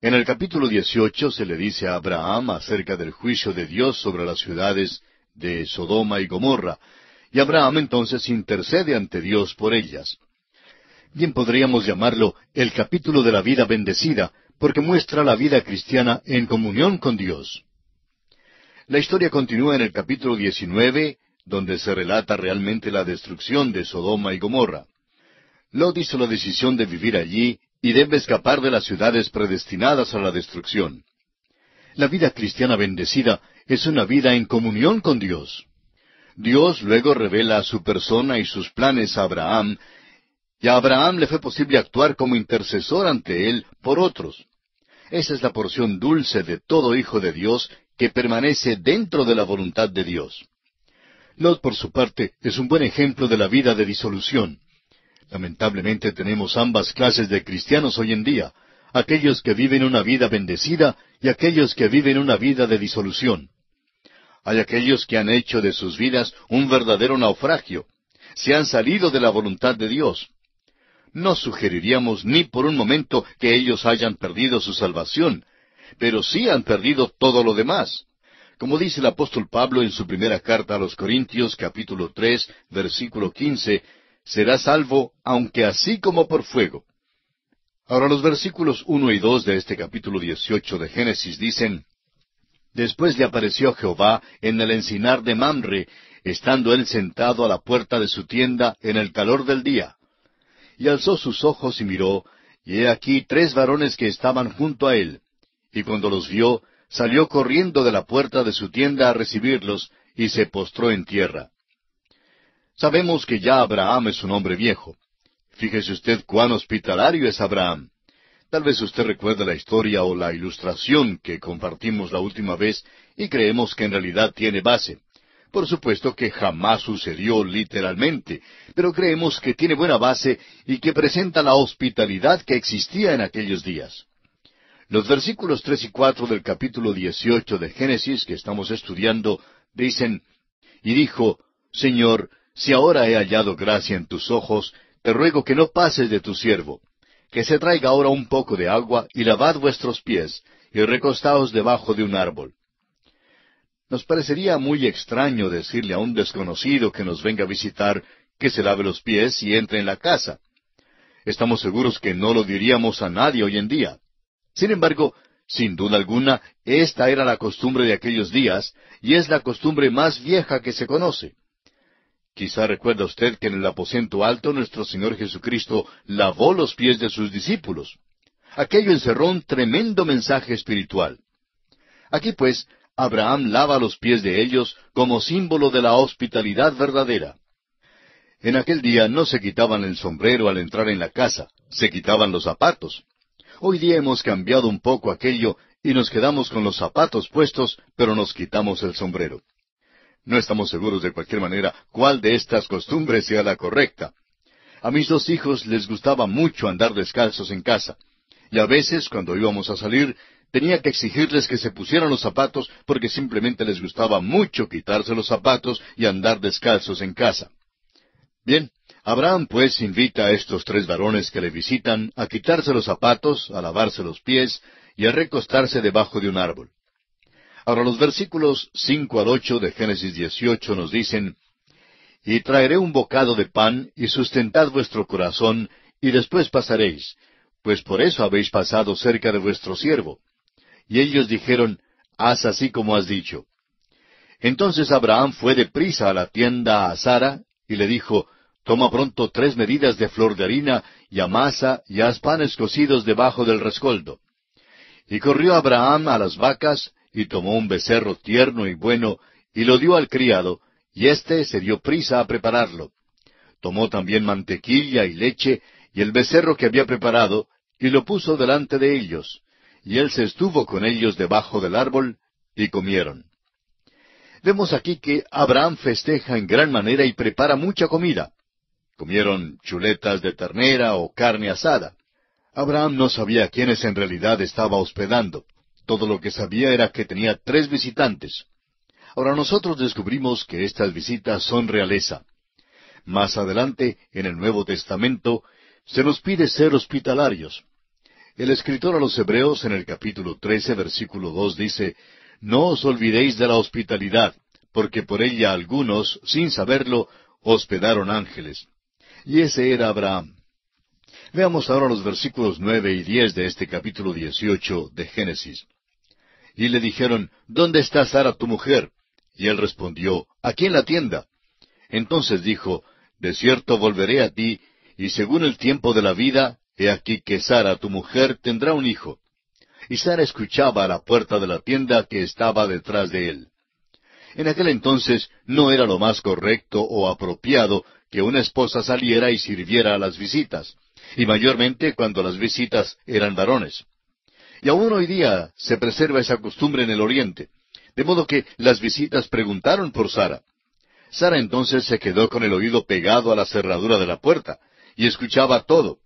En el capítulo 18 se le dice a Abraham acerca del juicio de Dios sobre las ciudades de Sodoma y Gomorra, y Abraham entonces intercede ante Dios por ellas. Bien podríamos llamarlo el capítulo de la vida bendecida, porque muestra la vida cristiana en comunión con Dios. La historia continúa en el capítulo 19, donde se relata realmente la destrucción de Sodoma y Gomorra. Lot hizo la decisión de vivir allí y debe escapar de las ciudades predestinadas a la destrucción. La vida cristiana bendecida es una vida en comunión con Dios. Dios luego revela su persona y sus planes a Abraham, y a Abraham le fue posible actuar como intercesor ante él por otros. Esa es la porción dulce de todo hijo de Dios que permanece dentro de la voluntad de Dios. Lot, por su parte, es un buen ejemplo de la vida de disolución. Lamentablemente tenemos ambas clases de cristianos hoy en día, aquellos que viven una vida bendecida y aquellos que viven una vida de disolución. Hay aquellos que han hecho de sus vidas un verdadero naufragio, se han salido de la voluntad de Dios. No sugeriríamos ni por un momento que ellos hayan perdido su salvación, pero sí han perdido todo lo demás. Como dice el apóstol Pablo en su primera carta a los Corintios, capítulo 3, versículo 15, será salvo, aunque así como por fuego. Ahora los versículos 1 y 2 de este capítulo 18 de Génesis dicen: Después le apareció Jehová en el encinar de Mamre, estando él sentado a la puerta de su tienda en el calor del día. Y alzó sus ojos y miró, y he aquí 3 varones que estaban junto a él. Y cuando los vio, salió corriendo de la puerta de su tienda a recibirlos, y se postró en tierra. Sabemos que ya Abraham es un hombre viejo. Fíjese usted cuán hospitalario es Abraham. Tal vez usted recuerde la historia o la ilustración que compartimos la última vez y creemos que en realidad tiene base. Por supuesto que jamás sucedió literalmente, pero creemos que tiene buena base y que presenta la hospitalidad que existía en aquellos días. Los versículos 3 y 4 del capítulo 18 de Génesis que estamos estudiando dicen: Y dijo: Señor, si ahora he hallado gracia en tus ojos, te ruego que no pases de tu siervo, que se traiga ahora un poco de agua, y lavad vuestros pies, y recostaos debajo de un árbol. Nos parecería muy extraño decirle a un desconocido que nos venga a visitar que se lave los pies y entre en la casa. Estamos seguros que no lo diríamos a nadie hoy en día. Sin embargo, sin duda alguna, esta era la costumbre de aquellos días, y es la costumbre más vieja que se conoce. Quizá recuerda usted que en el aposento alto nuestro Señor Jesucristo lavó los pies de sus discípulos. Aquello encerró un tremendo mensaje espiritual. Aquí pues, Abraham lava los pies de ellos como símbolo de la hospitalidad verdadera. En aquel día no se quitaban el sombrero al entrar en la casa, se quitaban los zapatos. Hoy día hemos cambiado un poco aquello y nos quedamos con los zapatos puestos, pero nos quitamos el sombrero. No estamos seguros de cualquier manera cuál de estas costumbres sea la correcta. A mis 2 hijos les gustaba mucho andar descalzos en casa, y a veces, cuando íbamos a salir, tenía que exigirles que se pusieran los zapatos porque simplemente les gustaba mucho quitarse los zapatos y andar descalzos en casa. Bien, Abraham pues invita a estos 3 varones que le visitan a quitarse los zapatos, a lavarse los pies y a recostarse debajo de un árbol. Ahora los versículos 5 al 8 de Génesis 18 nos dicen: Y traeré un bocado de pan, y sustentad vuestro corazón, y después pasaréis, pues por eso habéis pasado cerca de vuestro siervo. Y ellos dijeron: Haz así como has dicho. Entonces Abraham fue deprisa a la tienda a Sara, y le dijo: Toma pronto 3 medidas de flor de harina, y amasa, y haz panes cocidos debajo del rescoldo. Y corrió Abraham a las vacas, y tomó un becerro tierno y bueno, y lo dio al criado, y éste se dio prisa a prepararlo. Tomó también mantequilla y leche, y el becerro que había preparado, y lo puso delante de ellos. Y él se estuvo con ellos debajo del árbol, y comieron. Vemos aquí que Abraham festeja en gran manera y prepara mucha comida. Comieron chuletas de ternera o carne asada. Abraham no sabía a quiénes en realidad estaba hospedando. Todo lo que sabía era que tenía 3 visitantes. Ahora nosotros descubrimos que estas visitas son realeza. Más adelante, en el Nuevo Testamento, se nos pide ser hospitalarios. El escritor a los Hebreos en el capítulo 13, versículo 2 dice, «No os olvidéis de la hospitalidad, porque por ella algunos, sin saberlo, hospedaron ángeles». Y ese era Abraham. Veamos ahora los versículos 9 y 10 de este capítulo 18 de Génesis. Y le dijeron, «¿Dónde está Sara tu mujer?» Y él respondió, «Aquí en la tienda». Entonces dijo, «De cierto volveré a ti, y según el tiempo de la vida, he aquí que Sara tu mujer tendrá un hijo». Y Sara escuchaba a la puerta de la tienda que estaba detrás de él. En aquel entonces no era lo más correcto o apropiado que una esposa saliera y sirviera a las visitas, y mayormente cuando las visitas eran varones. Y aún hoy día se preserva esa costumbre en el Oriente, de modo que las visitas preguntaron por Sara. Sara entonces se quedó con el oído pegado a la cerradura de la puerta, y escuchaba todo.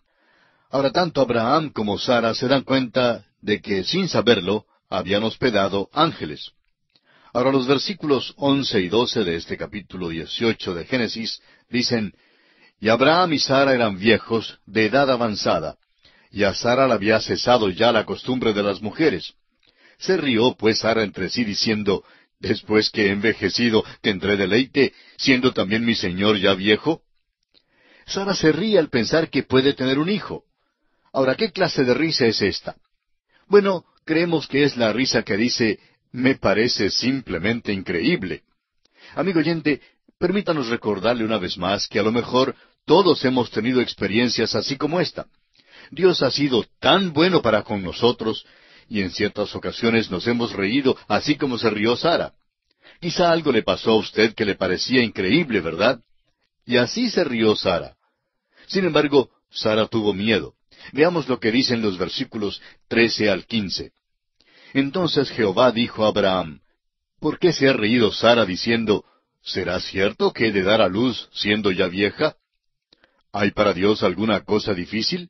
Ahora tanto Abraham como Sara se dan cuenta de que, sin saberlo, habían hospedado ángeles. Ahora los versículos 11 y 12 de este capítulo 18 de Génesis dicen, «Y Abraham y Sara eran viejos, de edad avanzada, y a Sara le había cesado ya la costumbre de las mujeres. Se rió pues Sara entre sí diciendo, «Después que he envejecido tendré deleite, siendo también mi señor ya viejo». Sara se ríe al pensar que puede tener un hijo. Ahora, ¿qué clase de risa es esta? Bueno, creemos que es la risa que dice, «Me parece simplemente increíble». Amigo oyente, permítanos recordarle una vez más que a lo mejor todos hemos tenido experiencias así como esta. Dios ha sido tan bueno para con nosotros, y en ciertas ocasiones nos hemos reído así como se rió Sara. Quizá algo le pasó a usted que le parecía increíble, ¿verdad? Y así se rió Sara. Sin embargo, Sara tuvo miedo. Veamos lo que dicen los versículos 13 al 15. Entonces Jehová dijo a Abraham, ¿por qué se ha reído Sara diciendo, ¿será cierto que he de dar a luz siendo ya vieja? ¿Hay para Dios alguna cosa difícil?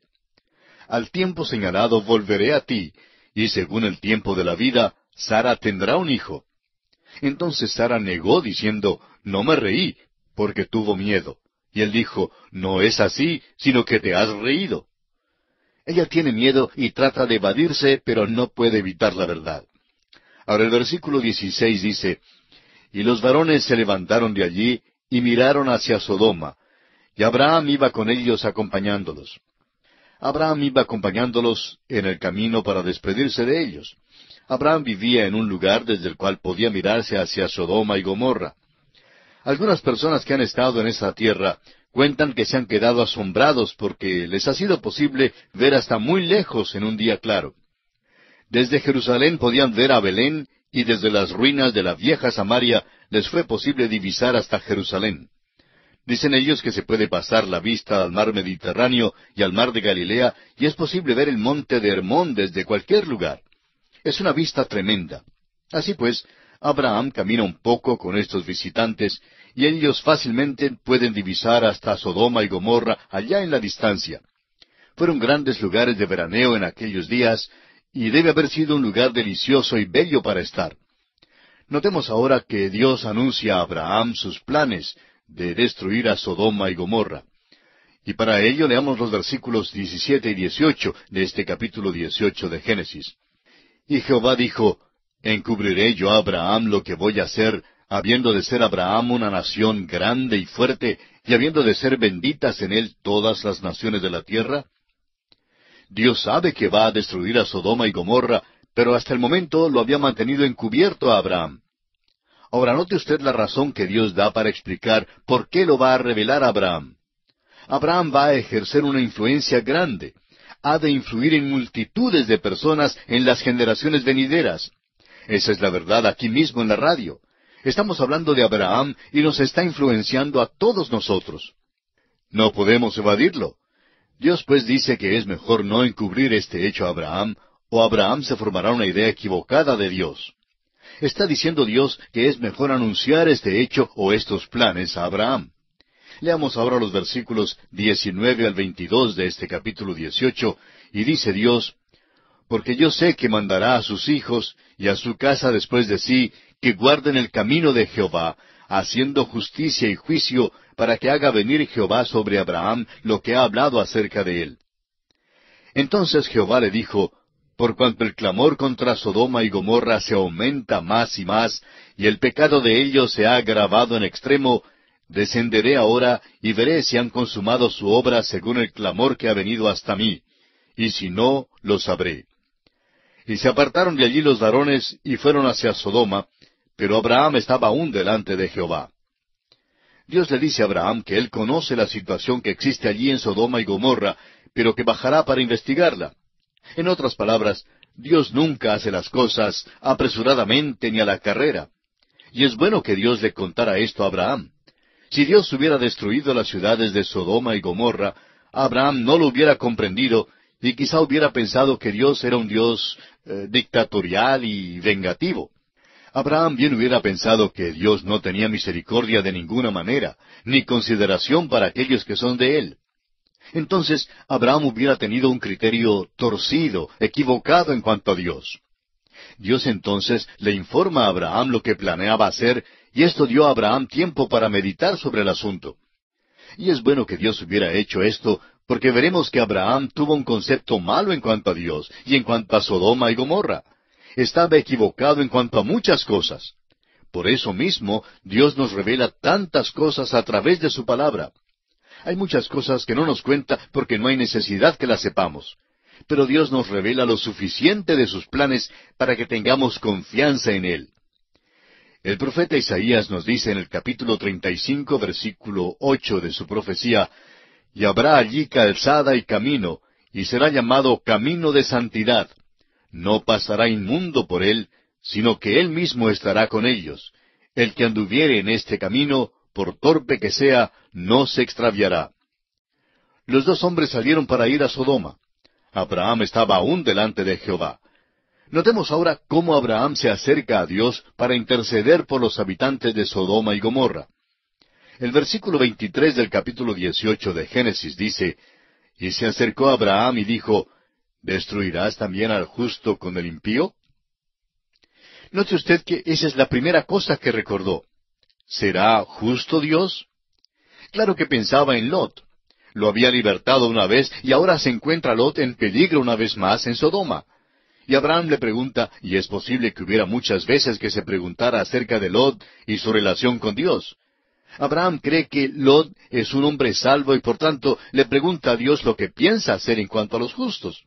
Al tiempo señalado volveré a ti, y según el tiempo de la vida, Sara tendrá un hijo. Entonces Sara negó diciendo, no me reí, porque tuvo miedo. Y él dijo, no es así, sino que te has reído. Ella tiene miedo y trata de evadirse, pero no puede evitar la verdad. Ahora el versículo 16 dice, y los varones se levantaron de allí y miraron hacia Sodoma, y Abraham iba con ellos acompañándolos. Abraham iba acompañándolos en el camino para despedirse de ellos. Abraham vivía en un lugar desde el cual podía mirarse hacia Sodoma y Gomorra. Algunas personas que han estado en esa tierra cuentan que se han quedado asombrados porque les ha sido posible ver hasta muy lejos en un día claro. Desde Jerusalén podían ver a Belén y desde las ruinas de la vieja Samaria les fue posible divisar hasta Jerusalén. Dicen ellos que se puede pasar la vista al mar Mediterráneo y al mar de Galilea y es posible ver el monte de Hermón desde cualquier lugar. Es una vista tremenda. Así pues, Abraham camina un poco con estos visitantes y ellos fácilmente pueden divisar hasta Sodoma y Gomorra allá en la distancia. Fueron grandes lugares de veraneo en aquellos días y debe haber sido un lugar delicioso y bello para estar. Notemos ahora que Dios anuncia a Abraham sus planes de destruir a Sodoma y Gomorra. Y para ello leamos los versículos 17 y 18 de este capítulo 18 de Génesis. Y Jehová dijo, ¿encubriré yo a Abraham lo que voy a hacer, habiendo de ser Abraham una nación grande y fuerte, y habiendo de ser benditas en él todas las naciones de la tierra? Dios sabe que va a destruir a Sodoma y Gomorra, pero hasta el momento lo había mantenido encubierto a Abraham. Ahora note usted la razón que Dios da para explicar por qué lo va a revelar a Abraham. Abraham va a ejercer una influencia grande. Ha de influir en multitudes de personas en las generaciones venideras. Esa es la verdad aquí mismo en la radio. Estamos hablando de Abraham y nos está influenciando a todos nosotros. No podemos evadirlo. Dios pues dice que es mejor no encubrir este hecho a Abraham, o Abraham se formará una idea equivocada de Dios. Está diciendo Dios que es mejor anunciar este hecho o estos planes a Abraham. Leamos ahora los versículos 19 al 22 de este capítulo 18, y dice Dios, porque yo sé que mandará a sus hijos y a su casa después de sí, que guarden el camino de Jehová, haciendo justicia y juicio, para que haga venir Jehová sobre Abraham lo que ha hablado acerca de él. Entonces Jehová le dijo, por cuanto el clamor contra Sodoma y Gomorra se aumenta más y más, y el pecado de ellos se ha agravado en extremo, descenderé ahora y veré si han consumado su obra según el clamor que ha venido hasta mí, y si no, lo sabré. Y se apartaron de allí los varones y fueron hacia Sodoma, pero Abraham estaba aún delante de Jehová. Dios le dice a Abraham que él conoce la situación que existe allí en Sodoma y Gomorra, pero que bajará para investigarla. En otras palabras, Dios nunca hace las cosas apresuradamente ni a la carrera. Y es bueno que Dios le contara esto a Abraham. Si Dios hubiera destruido las ciudades de Sodoma y Gomorra, Abraham no lo hubiera comprendido y quizá hubiera pensado que Dios era un Dios dictatorial y vengativo. Abraham bien hubiera pensado que Dios no tenía misericordia de ninguna manera, ni consideración para aquellos que son de él. Entonces Abraham hubiera tenido un criterio torcido, equivocado en cuanto a Dios. Dios entonces le informa a Abraham lo que planeaba hacer, y esto dio a Abraham tiempo para meditar sobre el asunto. Y es bueno que Dios hubiera hecho esto, porque veremos que Abraham tuvo un concepto malo en cuanto a Dios, y en cuanto a Sodoma y Gomorra. Estaba equivocado en cuanto a muchas cosas. Por eso mismo, Dios nos revela tantas cosas a través de su palabra. Hay muchas cosas que no nos cuenta porque no hay necesidad que las sepamos. Pero Dios nos revela lo suficiente de sus planes para que tengamos confianza en Él. El profeta Isaías nos dice en el capítulo 35, versículo 8 de su profecía, «Y habrá allí calzada y camino, y será llamado camino de santidad. No pasará inmundo por él, sino que él mismo estará con ellos. El que anduviere en este camino, por torpe que sea, no se extraviará». Los dos hombres salieron para ir a Sodoma. Abraham estaba aún delante de Jehová. Notemos ahora cómo Abraham se acerca a Dios para interceder por los habitantes de Sodoma y Gomorra. El versículo 23 del capítulo 18 de Génesis dice, «Y se acercó Abraham y dijo, ¿destruirás también al justo con el impío?» Note usted que esa es la primera cosa que recordó. ¿Será justo Dios? Claro que pensaba en Lot. Lo había libertado una vez y ahora se encuentra Lot en peligro una vez más en Sodoma. Y Abraham le pregunta, y es posible que hubiera muchas veces que se preguntara acerca de Lot y su relación con Dios. Abraham cree que Lot es un hombre salvo y por tanto le pregunta a Dios lo que piensa hacer en cuanto a los justos.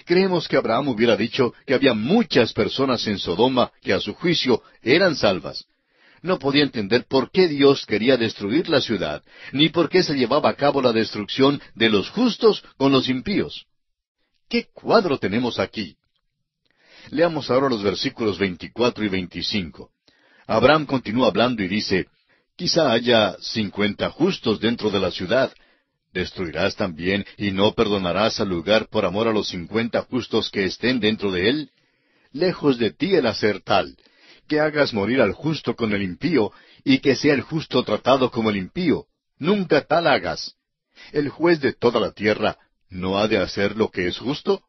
Creemos que Abraham hubiera dicho que había muchas personas en Sodoma que a su juicio eran salvas. No podía entender por qué Dios quería destruir la ciudad, ni por qué se llevaba a cabo la destrucción de los justos con los impíos. ¿Qué cuadro tenemos aquí? Leamos ahora los versículos 24 y 25. Abraham continúa hablando y dice, «Quizá haya 50 justos dentro de la ciudad. ¿Destruirás también y no perdonarás al lugar por amor a los 50 justos que estén dentro de él? Lejos de ti el hacer tal, que hagas morir al justo con el impío, y que sea el justo tratado como el impío. Nunca tal hagas. El juez de toda la tierra ¿no ha de hacer lo que es justo?»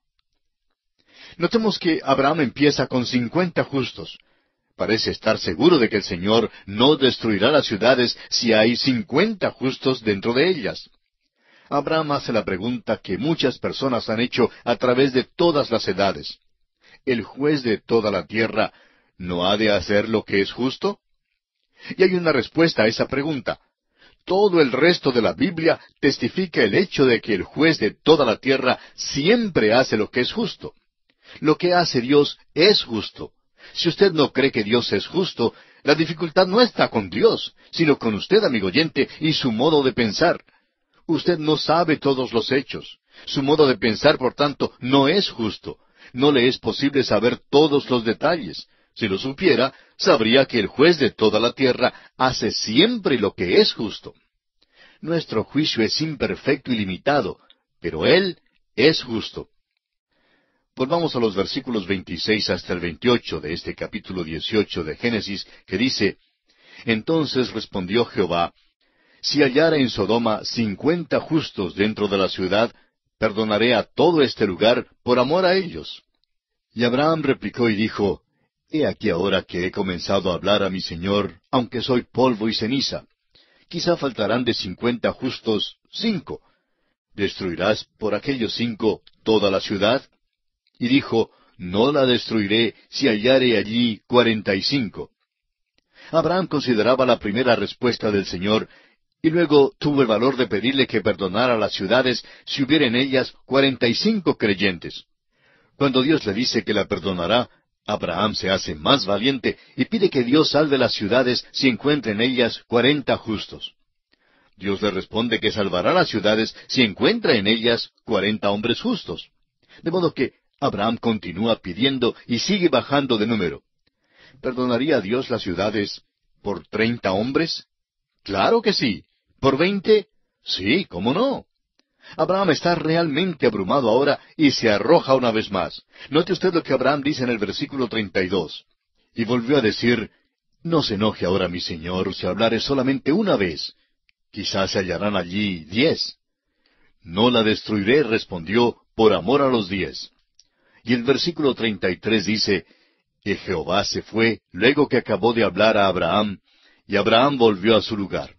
Notemos que Abraham empieza con 50 justos. Parece estar seguro de que el Señor no destruirá las ciudades si hay 50 justos dentro de ellas. Abraham hace la pregunta que muchas personas han hecho a través de todas las edades. ¿El juez de toda la tierra no ha de hacer lo que es justo? Y hay una respuesta a esa pregunta. Todo el resto de la Biblia testifica el hecho de que el juez de toda la tierra siempre hace lo que es justo. Lo que hace Dios es justo. Si usted no cree que Dios es justo, la dificultad no está con Dios, sino con usted, amigo oyente, y su modo de pensar. Usted no sabe todos los hechos. Su modo de pensar, por tanto, no es justo. No le es posible saber todos los detalles. Si lo supiera, sabría que el juez de toda la tierra hace siempre lo que es justo. Nuestro juicio es imperfecto y limitado, pero Él es justo. Volvamos a los versículos 26 hasta el 28 de este capítulo 18 de Génesis, que dice, «Entonces respondió Jehová, si hallara en Sodoma 50 justos dentro de la ciudad, perdonaré a todo este lugar por amor a ellos». Y Abraham replicó y dijo, «He aquí ahora que he comenzado a hablar a mi Señor, aunque soy polvo y ceniza. Quizá faltarán de 50 justos 5. ¿destruirás por aquellos 5 toda la ciudad? Y dijo, no la destruiré si hallare allí 45. Abraham consideraba la primera respuesta del Señor, y luego tuvo el valor de pedirle que perdonara las ciudades si hubiera en ellas 45 creyentes. Cuando Dios le dice que la perdonará, Abraham se hace más valiente y pide que Dios salve las ciudades si encuentra en ellas 40 justos. Dios le responde que salvará las ciudades si encuentra en ellas 40 hombres justos. De modo que Abraham continúa pidiendo y sigue bajando de número. ¿Perdonaría a Dios las ciudades por 30 hombres? Claro que sí. ¿Por 20? Sí, ¿cómo no? Abraham está realmente abrumado ahora y se arroja una vez más. Note usted lo que Abraham dice en el versículo 32. Y volvió a decir, no se enoje ahora mi señor si hablare solamente una vez. Quizás se hallarán allí 10. No la destruiré, respondió, por amor a los 10. Y el versículo 33 dice, y Jehová se fue luego que acabó de hablar a Abraham, y Abraham volvió a su lugar.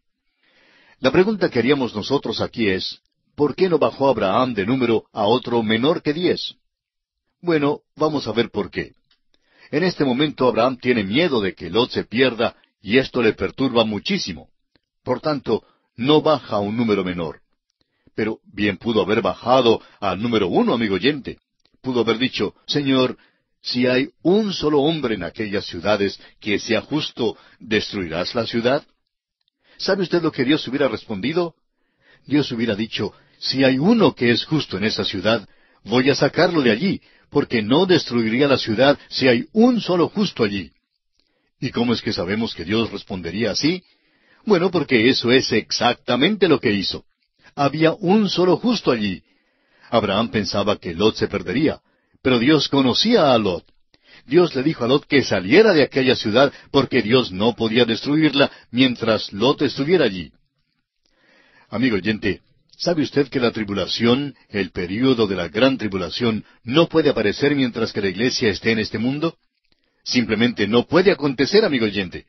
La pregunta que haríamos nosotros aquí es, ¿por qué no bajó Abraham de número a otro menor que 10? Bueno, vamos a ver por qué. En este momento Abraham tiene miedo de que Lot se pierda, y esto le perturba muchísimo. Por tanto, no baja a un número menor. Pero bien pudo haber bajado al número 1, amigo oyente. Pudo haber dicho, Señor, si hay un solo hombre en aquellas ciudades que sea justo, ¿destruirás la ciudad? ¿Sabe usted lo que Dios hubiera respondido? Dios hubiera dicho, si hay uno que es justo en esa ciudad, voy a sacarlo de allí, porque no destruiría la ciudad si hay un solo justo allí. ¿Y cómo es que sabemos que Dios respondería así? Bueno, porque eso es exactamente lo que hizo. Había un solo justo allí. Abraham pensaba que Lot se perdería, pero Dios conocía a Lot. Dios le dijo a Lot que saliera de aquella ciudad porque Dios no podía destruirla mientras Lot estuviera allí. Amigo oyente, ¿sabe usted que la tribulación, el período de la gran tribulación, no puede aparecer mientras que la iglesia esté en este mundo? Simplemente no puede acontecer, amigo oyente.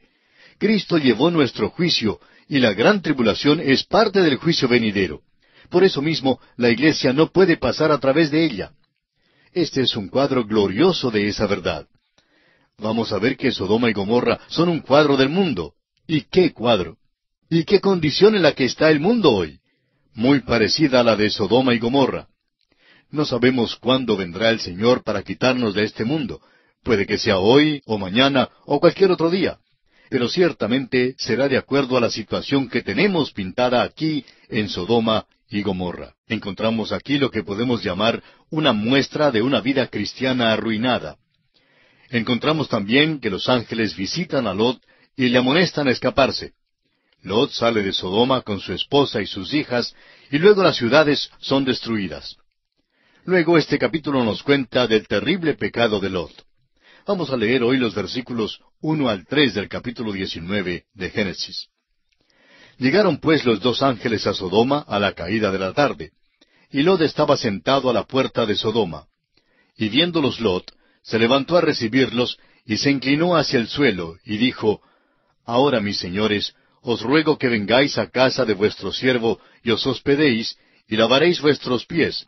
Cristo llevó nuestro juicio y la gran tribulación es parte del juicio venidero. Por eso mismo, la iglesia no puede pasar a través de ella. Este es un cuadro glorioso de esa verdad. Vamos a ver que Sodoma y Gomorra son un cuadro del mundo. ¿Y qué cuadro? ¿Y qué condición en la que está el mundo hoy? Muy parecida a la de Sodoma y Gomorra. No sabemos cuándo vendrá el Señor para quitarnos de este mundo. Puede que sea hoy, o mañana, o cualquier otro día. Pero ciertamente será de acuerdo a la situación que tenemos pintada aquí en Sodoma y Gomorra. Encontramos aquí lo que podemos llamar una muestra de una vida cristiana arruinada. Encontramos también que los ángeles visitan a Lot y le amonestan a escaparse. Lot sale de Sodoma con su esposa y sus hijas, y luego las ciudades son destruidas. Luego este capítulo nos cuenta del terrible pecado de Lot. Vamos a leer hoy los versículos 1 al 3 del capítulo 19 de Génesis. Llegaron pues los 2 ángeles a Sodoma a la caída de la tarde, y Lot estaba sentado a la puerta de Sodoma. Y viéndolos Lot, se levantó a recibirlos, y se inclinó hacia el suelo, y dijo, Ahora, mis señores, os ruego que vengáis a casa de vuestro siervo, y os hospedéis, y lavaréis vuestros pies,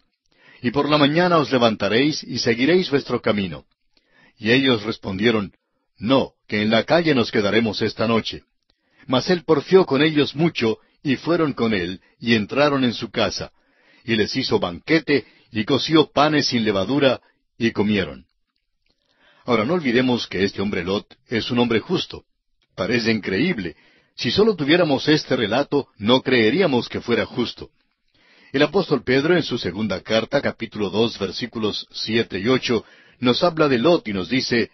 y por la mañana os levantaréis, y seguiréis vuestro camino. Y ellos respondieron, No, que en la calle nos quedaremos esta noche. Mas él porfió con ellos mucho, y fueron con él, y entraron en su casa, y les hizo banquete, y coció panes sin levadura, y comieron. Ahora no olvidemos que este hombre Lot es un hombre justo. Parece increíble. Si solo tuviéramos este relato, no creeríamos que fuera justo. El apóstol Pedro en su segunda carta, capítulo 2, versículos 7 y 8, nos habla de Lot y nos dice,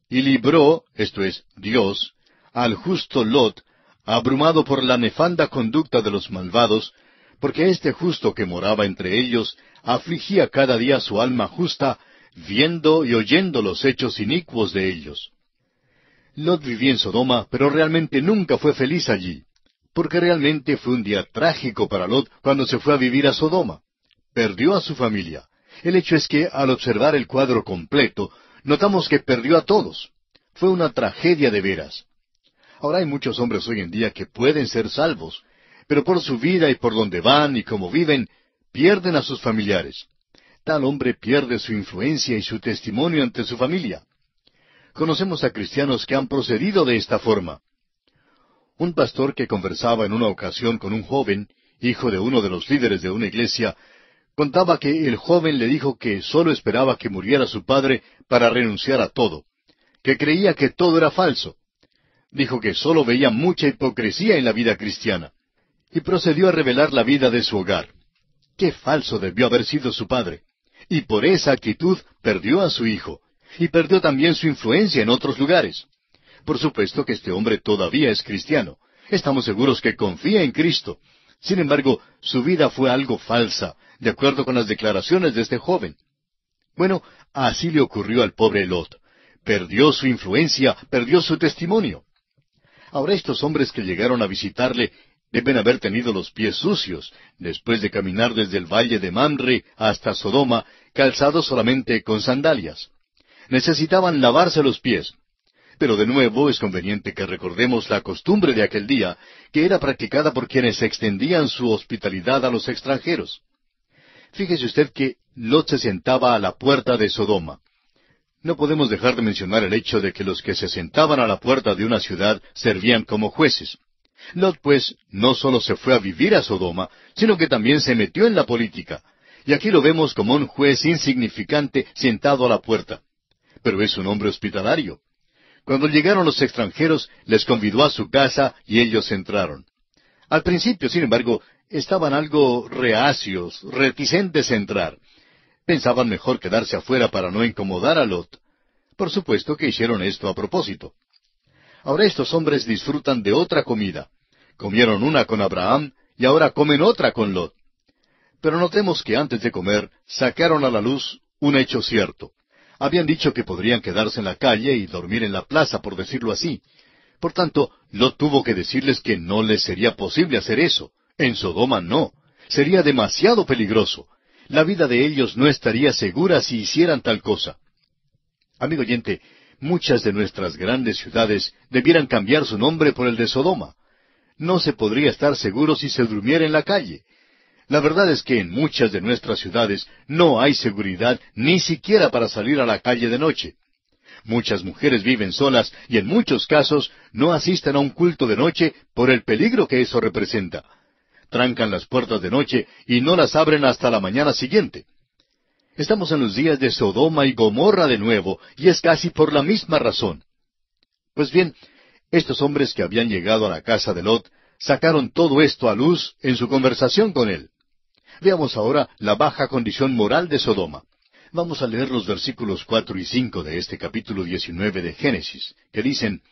Y libró, esto es, Dios, al justo Lot, abrumado por la nefanda conducta de los malvados, porque este justo que moraba entre ellos, afligía cada día su alma justa, viendo y oyendo los hechos inicuos de ellos. Lot vivía en Sodoma, pero realmente nunca fue feliz allí, porque realmente fue un día trágico para Lot cuando se fue a vivir a Sodoma. Perdió a su familia. El hecho es que, al observar el cuadro completo, notamos que perdió a todos. Fue una tragedia de veras. Ahora hay muchos hombres hoy en día que pueden ser salvos, pero por su vida y por donde van y cómo viven, pierden a sus familiares. Tal hombre pierde su influencia y su testimonio ante su familia. Conocemos a cristianos que han procedido de esta forma. Un pastor que conversaba en una ocasión con un joven, hijo de uno de los líderes de una iglesia, contaba que el joven le dijo que sólo esperaba que muriera su padre para renunciar a todo, que creía que todo era falso. Dijo que sólo veía mucha hipocresía en la vida cristiana, y procedió a revelar la vida de su hogar. Qué falso debió haber sido su padre, y por esa actitud perdió a su hijo, y perdió también su influencia en otros lugares. Por supuesto que este hombre todavía es cristiano. Estamos seguros que confía en Cristo. Sin embargo, su vida fue algo falsa, de acuerdo con las declaraciones de este joven. Bueno, así le ocurrió al pobre Lot. Perdió su influencia, perdió su testimonio. Ahora estos hombres que llegaron a visitarle deben haber tenido los pies sucios, después de caminar desde el valle de Mamre hasta Sodoma, calzados solamente con sandalias. Necesitaban lavarse los pies. Pero de nuevo es conveniente que recordemos la costumbre de aquel día, que era practicada por quienes extendían su hospitalidad a los extranjeros. Fíjese usted que Lot se sentaba a la puerta de Sodoma. No podemos dejar de mencionar el hecho de que los que se sentaban a la puerta de una ciudad servían como jueces. Lot, pues, no solo se fue a vivir a Sodoma, sino que también se metió en la política. Y aquí lo vemos como un juez insignificante sentado a la puerta. Pero es un hombre hospitalario. Cuando llegaron los extranjeros, les convidó a su casa y ellos entraron. Al principio, sin embargo, estaban algo reacios, reticentes a entrar. Pensaban mejor quedarse afuera para no incomodar a Lot. Por supuesto que hicieron esto a propósito. Ahora estos hombres disfrutan de otra comida. Comieron una con Abraham y ahora comen otra con Lot. Pero notemos que antes de comer sacaron a la luz un hecho cierto. Habían dicho que podrían quedarse en la calle y dormir en la plaza, por decirlo así. Por tanto, Lot tuvo que decirles que no les sería posible hacer eso. En Sodoma no. Sería demasiado peligroso. La vida de ellos no estaría segura si hicieran tal cosa. Amigo oyente, muchas de nuestras grandes ciudades debieran cambiar su nombre por el de Sodoma. No se podría estar seguro si se durmiera en la calle. La verdad es que en muchas de nuestras ciudades no hay seguridad ni siquiera para salir a la calle de noche. Muchas mujeres viven solas y en muchos casos no asisten a un culto de noche por el peligro que eso representa. Trancan las puertas de noche y no las abren hasta la mañana siguiente. Estamos en los días de Sodoma y Gomorra de nuevo, y es casi por la misma razón. Pues bien, estos hombres que habían llegado a la casa de Lot sacaron todo esto a luz en su conversación con él. Veamos ahora la baja condición moral de Sodoma. Vamos a leer los versículos 4 y 5 de este capítulo 19 de Génesis, que dicen: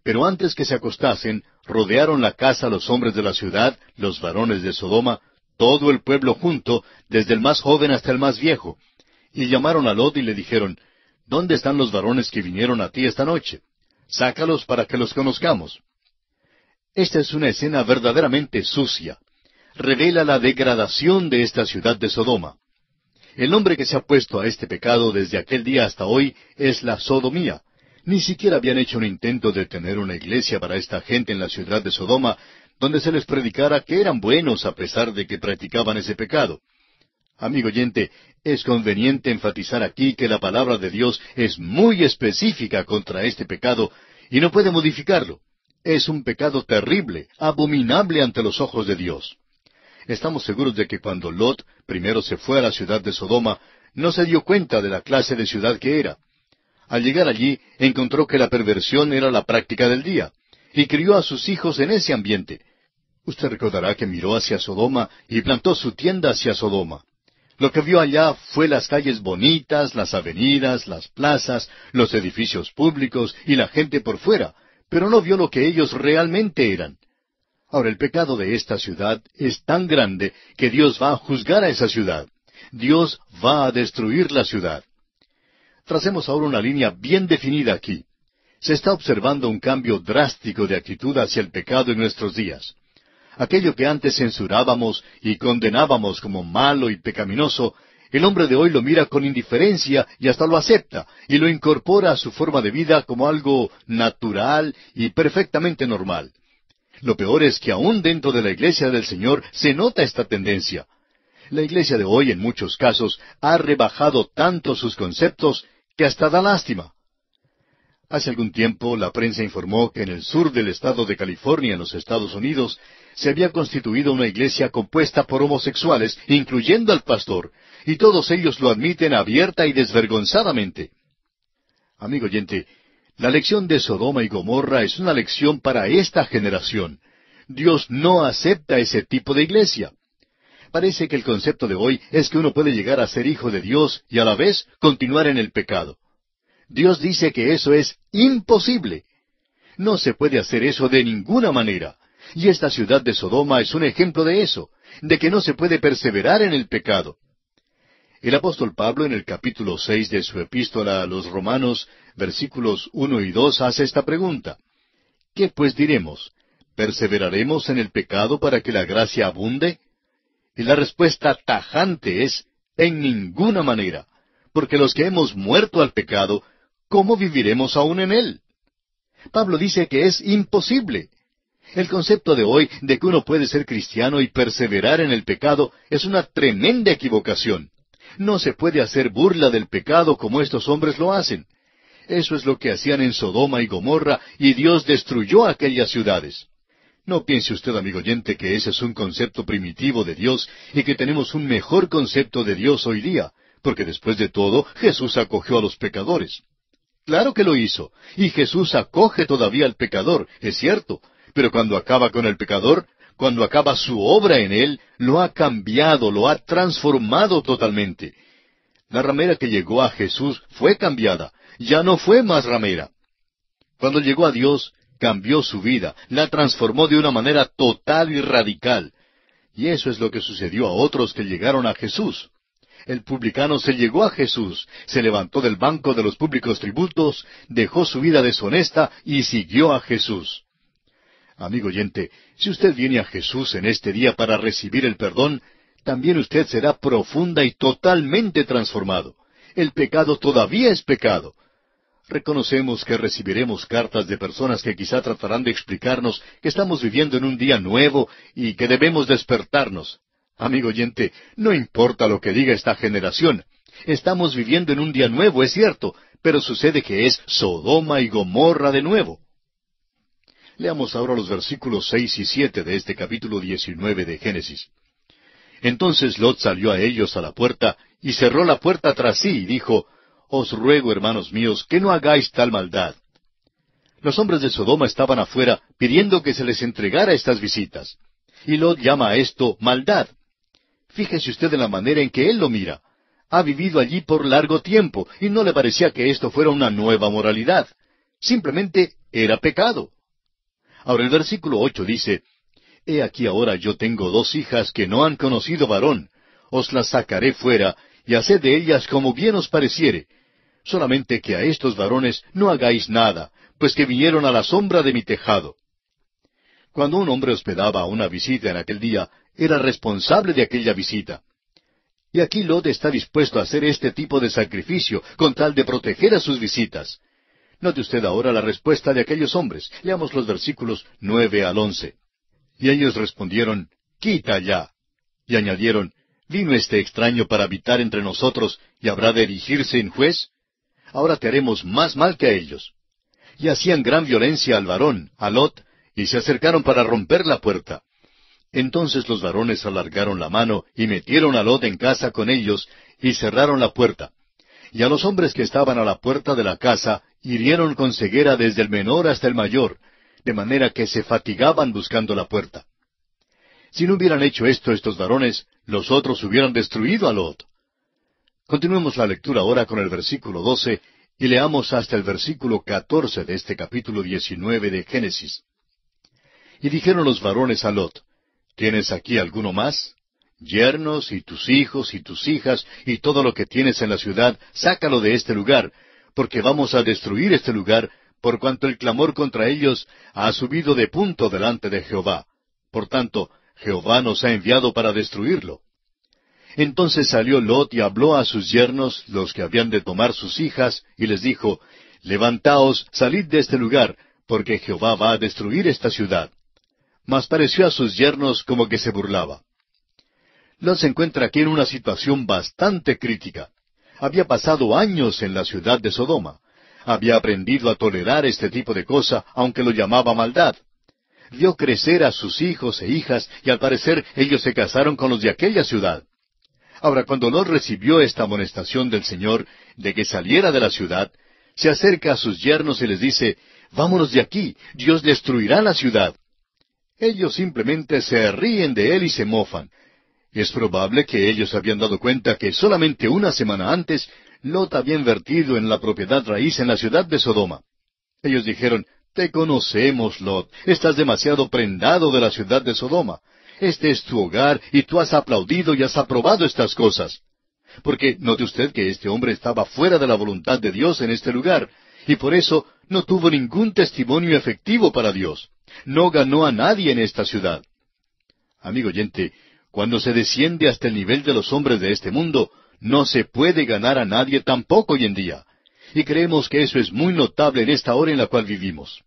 Pero antes que se acostasen, rodearon la casa los hombres de la ciudad, los varones de Sodoma, todo el pueblo junto, desde el más joven hasta el más viejo. Y llamaron a Lot y le dijeron: ¿Dónde están los varones que vinieron a ti esta noche? Sácalos para que los conozcamos. Esta es una escena verdaderamente sucia. Revela la degradación de esta ciudad de Sodoma. El nombre que se ha puesto a este pecado desde aquel día hasta hoy es la sodomía. Ni siquiera habían hecho un intento de tener una iglesia para esta gente en la ciudad de Sodoma, donde se les predicara que eran buenos a pesar de que practicaban ese pecado. Amigo oyente, es conveniente enfatizar aquí que la palabra de Dios es muy específica contra este pecado y no puede modificarlo. Es un pecado terrible, abominable ante los ojos de Dios. Estamos seguros de que cuando Lot primero se fue a la ciudad de Sodoma, no se dio cuenta de la clase de ciudad que era. Al llegar allí, encontró que la perversión era la práctica del día, y crió a sus hijos en ese ambiente. Usted recordará que miró hacia Sodoma y plantó su tienda hacia Sodoma. Lo que vio allá fue las calles bonitas, las avenidas, las plazas, los edificios públicos y la gente por fuera, pero no vio lo que ellos realmente eran. Ahora, el pecado de esta ciudad es tan grande que Dios va a juzgar a esa ciudad. Dios va a destruir la ciudad. Tracemos ahora una línea bien definida aquí. Se está observando un cambio drástico de actitud hacia el pecado en nuestros días. Aquello que antes censurábamos y condenábamos como malo y pecaminoso, el hombre de hoy lo mira con indiferencia y hasta lo acepta, y lo incorpora a su forma de vida como algo natural y perfectamente normal. Lo peor es que aún dentro de la iglesia del Señor se nota esta tendencia. La iglesia de hoy, en muchos casos, ha rebajado tanto sus conceptos que hasta da lástima. Hace algún tiempo, la prensa informó que en el sur del estado de California, en los Estados Unidos, se había constituido una iglesia compuesta por homosexuales, incluyendo al pastor, y todos ellos lo admiten abierta y desvergonzadamente. Amigo oyente, la lección de Sodoma y Gomorra es una lección para esta generación. Dios no acepta ese tipo de iglesia. Parece que el concepto de hoy es que uno puede llegar a ser hijo de Dios y a la vez continuar en el pecado. Dios dice que eso es imposible. No se puede hacer eso de ninguna manera. Y esta ciudad de Sodoma es un ejemplo de eso, de que no se puede perseverar en el pecado. El apóstol Pablo, en el capítulo 6 de su epístola a los Romanos, versículos 1 y 2, hace esta pregunta. ¿Qué pues diremos? ¿Perseveraremos en el pecado para que la gracia abunde? Y la respuesta tajante es, en ninguna manera, porque los que hemos muerto al pecado, ¿cómo viviremos aún en él? Pablo dice que es imposible. El concepto de hoy de que uno puede ser cristiano y perseverar en el pecado es una tremenda equivocación. No se puede hacer burla del pecado como estos hombres lo hacen. Eso es lo que hacían en Sodoma y Gomorra, y Dios destruyó aquellas ciudades. No piense usted, amigo oyente, que ese es un concepto primitivo de Dios y que tenemos un mejor concepto de Dios hoy día, porque después de todo Jesús acogió a los pecadores. Claro que lo hizo, y Jesús acoge todavía al pecador, es cierto, pero cuando acaba con el pecador, cuando acaba su obra en él, lo ha cambiado, lo ha transformado totalmente. La ramera que llegó a Jesús fue cambiada, ya no fue más ramera. Cuando llegó a Dios, cambió su vida, la transformó de una manera total y radical. Y eso es lo que sucedió a otros que llegaron a Jesús. El publicano se llegó a Jesús, se levantó del banco de los públicos tributos, dejó su vida deshonesta y siguió a Jesús. Amigo oyente, si usted viene a Jesús en este día para recibir el perdón, también usted será profunda y totalmente transformado. El pecado todavía es pecado. Reconocemos que recibiremos cartas de personas que quizá tratarán de explicarnos que estamos viviendo en un día nuevo y que debemos despertarnos. Amigo oyente, no importa lo que diga esta generación. Estamos viviendo en un día nuevo, es cierto, pero sucede que es Sodoma y Gomorra de nuevo. Leamos ahora los versículos 6 y 7 de este capítulo 19 de Génesis. Entonces Lot salió a ellos a la puerta, y cerró la puerta tras sí, y dijo, Os ruego, hermanos míos, que no hagáis tal maldad. Los hombres de Sodoma estaban afuera, pidiendo que se les entregara estas visitas. Y Lot llama a esto maldad. Fíjese usted en la manera en que él lo mira. Ha vivido allí por largo tiempo, y no le parecía que esto fuera una nueva moralidad. Simplemente era pecado. Ahora el versículo 8 dice, He aquí ahora yo tengo 2 hijas que no han conocido varón. Os las sacaré fuera, y haced de ellas como bien os pareciere. Solamente que a estos varones no hagáis nada, pues que vinieron a la sombra de mi tejado. Cuando un hombre hospedaba a una visita en aquel día, era responsable de aquella visita. Y aquí Lot está dispuesto a hacer este tipo de sacrificio, con tal de proteger a sus visitas. Note usted ahora la respuesta de aquellos hombres. Leamos los versículos 9 al 11. Y ellos respondieron, Quita ya. Y añadieron, ¿Vino este extraño para habitar entre nosotros y habrá de erigirse en juez? Ahora te haremos más mal que a ellos. Y hacían gran violencia al varón, a Lot, y se acercaron para romper la puerta. Entonces los varones alargaron la mano y metieron a Lot en casa con ellos y cerraron la puerta. Y a los hombres que estaban a la puerta de la casa hirieron con ceguera desde el menor hasta el mayor, de manera que se fatigaban buscando la puerta. Si no hubieran hecho esto estos varones, los otros hubieran destruido a Lot. Continuemos la lectura ahora con el versículo 12 y leamos hasta el versículo 14 de este capítulo 19 de Génesis. Y dijeron los varones a Lot, ¿Tienes aquí alguno más? Yernos y tus hijos y tus hijas y todo lo que tienes en la ciudad, sácalo de este lugar, porque vamos a destruir este lugar, por cuanto el clamor contra ellos ha subido de punto delante de Jehová. Por tanto, Jehová nos ha enviado para destruirlo. Entonces salió Lot y habló a sus yernos, los que habían de tomar sus hijas, y les dijo, Levantaos, salid de este lugar, porque Jehová va a destruir esta ciudad. Mas pareció a sus yernos como que se burlaba. Lot se encuentra aquí en una situación bastante crítica. Había pasado años en la ciudad de Sodoma. Había aprendido a tolerar este tipo de cosa, aunque lo llamaba maldad. Vio crecer a sus hijos e hijas, y al parecer ellos se casaron con los de aquella ciudad. Ahora, cuando Lot recibió esta amonestación del Señor de que saliera de la ciudad, se acerca a sus yernos y les dice, «Vámonos de aquí, Dios destruirá la ciudad». Ellos simplemente se ríen de él y se mofan. Es probable que ellos habían dado cuenta que solamente una semana antes Lot había invertido en la propiedad raíz en la ciudad de Sodoma. Ellos dijeron, «Te conocemos, Lot, estás demasiado prendado de la ciudad de Sodoma. Este es tu hogar y tú has aplaudido y has aprobado estas cosas». Porque note usted que este hombre estaba fuera de la voluntad de Dios en este lugar, y por eso no tuvo ningún testimonio efectivo para Dios. No ganó a nadie en esta ciudad. Amigo oyente, cuando se desciende hasta el nivel de los hombres de este mundo, no se puede ganar a nadie tampoco hoy en día. Y creemos que eso es muy notable en esta hora en la cual vivimos.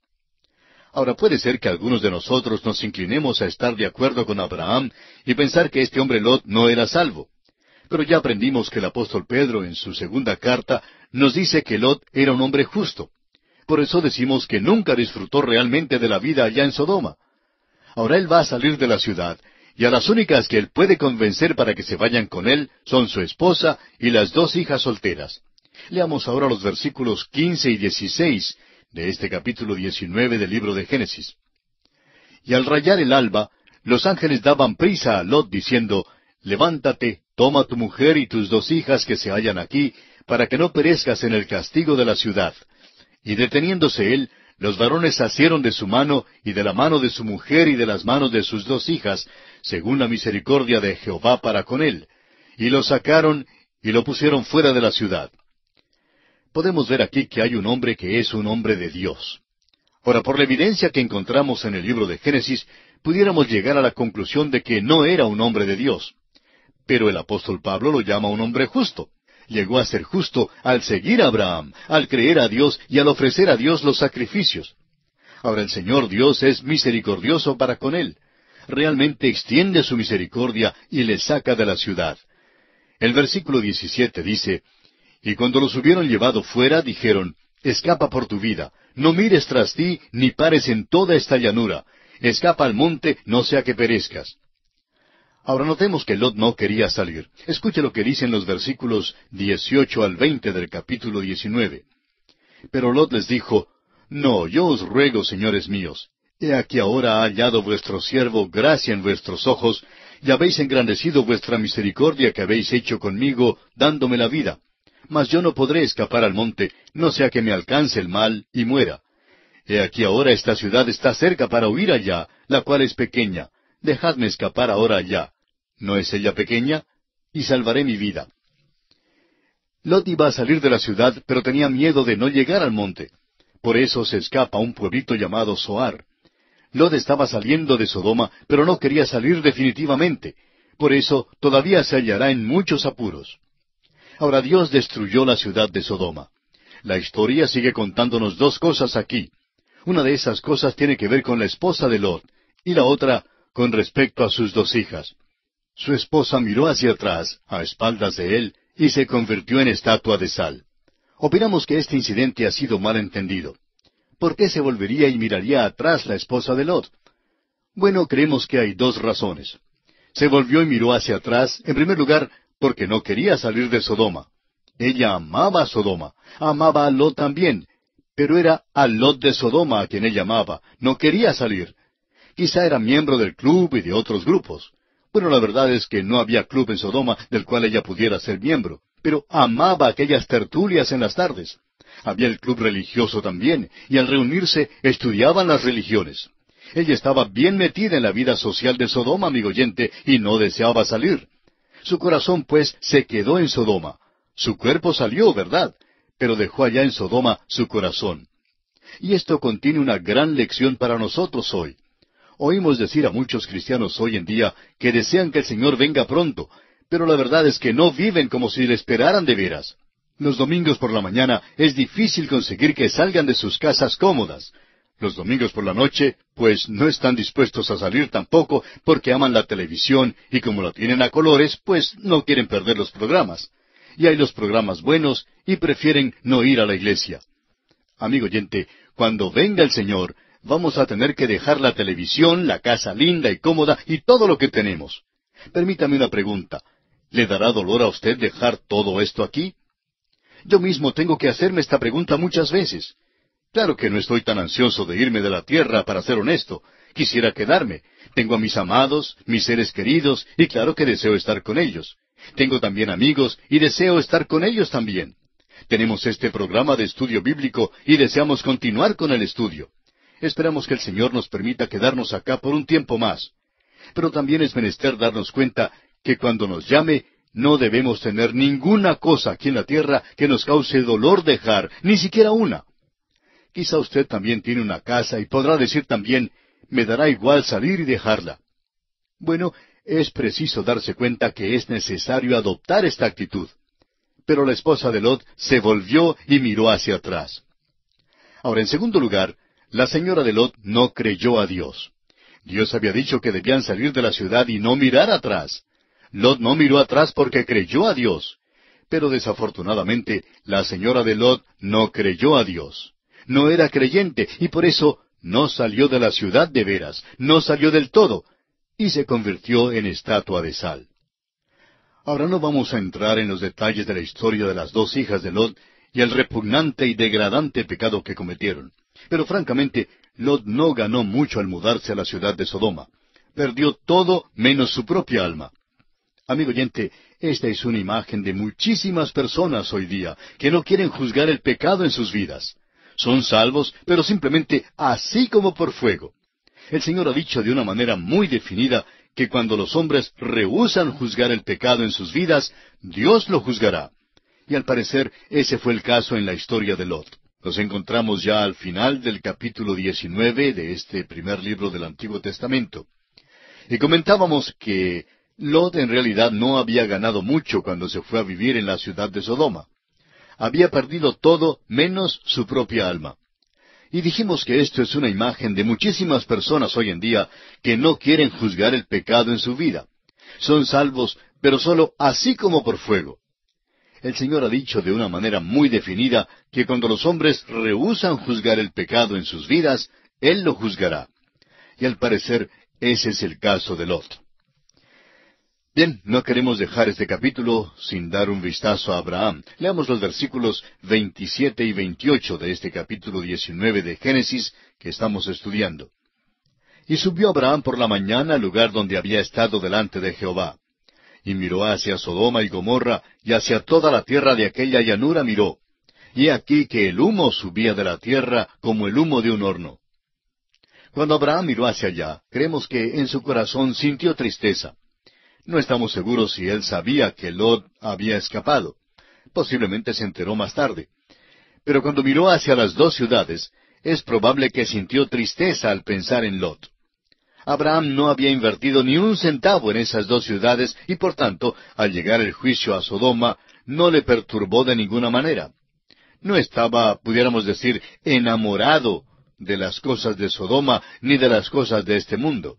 Ahora puede ser que algunos de nosotros nos inclinemos a estar de acuerdo con Abraham y pensar que este hombre Lot no era salvo. Pero ya aprendimos que el apóstol Pedro en su segunda carta nos dice que Lot era un hombre justo. Por eso decimos que nunca disfrutó realmente de la vida allá en Sodoma. Ahora él va a salir de la ciudad, y a las únicas que él puede convencer para que se vayan con él son su esposa y las dos hijas solteras. Leamos ahora los versículos 15 y 16 de este capítulo 19 del libro de Génesis. Y al rayar el alba, los ángeles daban prisa a Lot diciendo, «Levántate, toma tu mujer y tus dos hijas que se hallan aquí, para que no perezcas en el castigo de la ciudad». Y deteniéndose él, los varones asieron de su mano y de la mano de su mujer y de las manos de sus dos hijas, según la misericordia de Jehová para con él, y lo sacaron y lo pusieron fuera de la ciudad. Podemos ver aquí que hay un hombre que es un hombre de Dios. Ahora, por la evidencia que encontramos en el libro de Génesis, pudiéramos llegar a la conclusión de que no era un hombre de Dios. Pero el apóstol Pablo lo llama un hombre justo. Llegó a ser justo al seguir a Abraham, al creer a Dios y al ofrecer a Dios los sacrificios. Ahora el Señor Dios es misericordioso para con él. Realmente extiende su misericordia y le saca de la ciudad. El versículo 17 dice, «Y cuando los hubieron llevado fuera, dijeron, escapa por tu vida, no mires tras ti, ni pares en toda esta llanura, escapa al monte, no sea que perezcas». Ahora notemos que Lot no quería salir. Escuche lo que dicen los versículos 18 al 20 del capítulo 19. Pero Lot les dijo, «No, yo os ruego, señores míos, he aquí ahora ha hallado vuestro siervo gracia en vuestros ojos, y habéis engrandecido vuestra misericordia que habéis hecho conmigo, dándome la vida. Mas yo no podré escapar al monte, no sea que me alcance el mal y muera. He aquí ahora esta ciudad está cerca para huir allá, la cual es pequeña. Dejadme escapar ahora allá. ¿No es ella pequeña? Y salvaré mi vida». Lot iba a salir de la ciudad, pero tenía miedo de no llegar al monte. Por eso se escapa a un pueblito llamado Zoar. Lot estaba saliendo de Sodoma, pero no quería salir definitivamente. Por eso todavía se hallará en muchos apuros. Ahora Dios destruyó la ciudad de Sodoma. La historia sigue contándonos dos cosas aquí. Una de esas cosas tiene que ver con la esposa de Lot, y la otra con respecto a sus dos hijas. Su esposa miró hacia atrás, a espaldas de él, y se convirtió en estatua de sal. Opinamos que este incidente ha sido mal entendido. ¿Por qué se volvería y miraría atrás la esposa de Lot? Bueno, creemos que hay dos razones. Se volvió y miró hacia atrás, en primer lugar, porque no quería salir de Sodoma. Ella amaba a Sodoma, amaba a Lot también, pero era a Lot de Sodoma a quien ella amaba, no quería salir. Quizá era miembro del club y de otros grupos. Bueno, la verdad es que no había club en Sodoma del cual ella pudiera ser miembro, pero amaba aquellas tertulias en las tardes. Había el club religioso también, y al reunirse estudiaban las religiones. Ella estaba bien metida en la vida social de Sodoma, amigo oyente, y no deseaba salir. Su corazón, pues, se quedó en Sodoma. Su cuerpo salió, ¿verdad? Pero dejó allá en Sodoma su corazón. Y esto contiene una gran lección para nosotros hoy. Oímos decir a muchos cristianos hoy en día que desean que el Señor venga pronto, pero la verdad es que no viven como si le esperaran de veras. Los domingos por la mañana es difícil conseguir que salgan de sus casas cómodas. Los domingos por la noche, pues no están dispuestos a salir tampoco porque aman la televisión y como la tienen a colores, pues no quieren perder los programas. Y hay los programas buenos y prefieren no ir a la iglesia. Amigo oyente, cuando venga el Señor, vamos a tener que dejar la televisión, la casa linda y cómoda y todo lo que tenemos. Permítame una pregunta. ¿Le dará dolor a usted dejar todo esto aquí? Yo mismo tengo que hacerme esta pregunta muchas veces. Claro que no estoy tan ansioso de irme de la tierra, para ser honesto. Quisiera quedarme. Tengo a mis amados, mis seres queridos, y claro que deseo estar con ellos. Tengo también amigos, y deseo estar con ellos también. Tenemos este programa de estudio bíblico, y deseamos continuar con el estudio. Esperamos que el Señor nos permita quedarnos acá por un tiempo más. Pero también es menester darnos cuenta que cuando nos llame, no debemos tener ninguna cosa aquí en la tierra que nos cause dolor dejar, ni siquiera una. Quizá usted también tiene una casa y podrá decir también, me dará igual salir y dejarla. Bueno, es preciso darse cuenta que es necesario adoptar esta actitud. Pero la esposa de Lot se volvió y miró hacia atrás. Ahora, en segundo lugar, la señora de Lot no creyó a Dios. Dios había dicho que debían salir de la ciudad y no mirar atrás. Lot no miró atrás porque creyó a Dios. Pero desafortunadamente, la señora de Lot no creyó a Dios. No era creyente y por eso no salió de la ciudad de veras, no salió del todo, y se convirtió en estatua de sal. Ahora no vamos a entrar en los detalles de la historia de las dos hijas de Lot y el repugnante y degradante pecado que cometieron. Pero francamente, Lot no ganó mucho al mudarse a la ciudad de Sodoma. Perdió todo menos su propia alma. Amigo oyente, esta es una imagen de muchísimas personas hoy día que no quieren juzgar el pecado en sus vidas. Son salvos, pero simplemente así como por fuego. El Señor ha dicho de una manera muy definida que cuando los hombres rehúsan juzgar el pecado en sus vidas, Dios lo juzgará. Y al parecer ese fue el caso en la historia de Lot. Nos encontramos ya al final del capítulo 19 de este primer libro del Antiguo Testamento. Y comentábamos que Lot en realidad no había ganado mucho cuando se fue a vivir en la ciudad de Sodoma. Había perdido todo menos su propia alma. Y dijimos que esto es una imagen de muchísimas personas hoy en día que no quieren juzgar el pecado en su vida. Son salvos, pero solo así como por fuego. El Señor ha dicho de una manera muy definida que cuando los hombres rehúsan juzgar el pecado en sus vidas, Él lo juzgará. Y al parecer, ese es el caso de Lot. Bien, no queremos dejar este capítulo sin dar un vistazo a Abraham. Leamos los versículos 27 y 28 de este capítulo 19 de Génesis que estamos estudiando. Y subió Abraham por la mañana al lugar donde había estado delante de Jehová. Y miró hacia Sodoma y Gomorra, y hacia toda la tierra de aquella llanura miró. Y he aquí que el humo subía de la tierra como el humo de un horno. Cuando Abraham miró hacia allá, creemos que en su corazón sintió tristeza. No estamos seguros si él sabía que Lot había escapado. Posiblemente se enteró más tarde. Pero cuando miró hacia las dos ciudades, es probable que sintió tristeza al pensar en Lot. Abraham no había invertido ni un centavo en esas dos ciudades y por tanto, al llegar el juicio a Sodoma, no le perturbó de ninguna manera. No estaba, pudiéramos decir, enamorado de las cosas de Sodoma ni de las cosas de este mundo.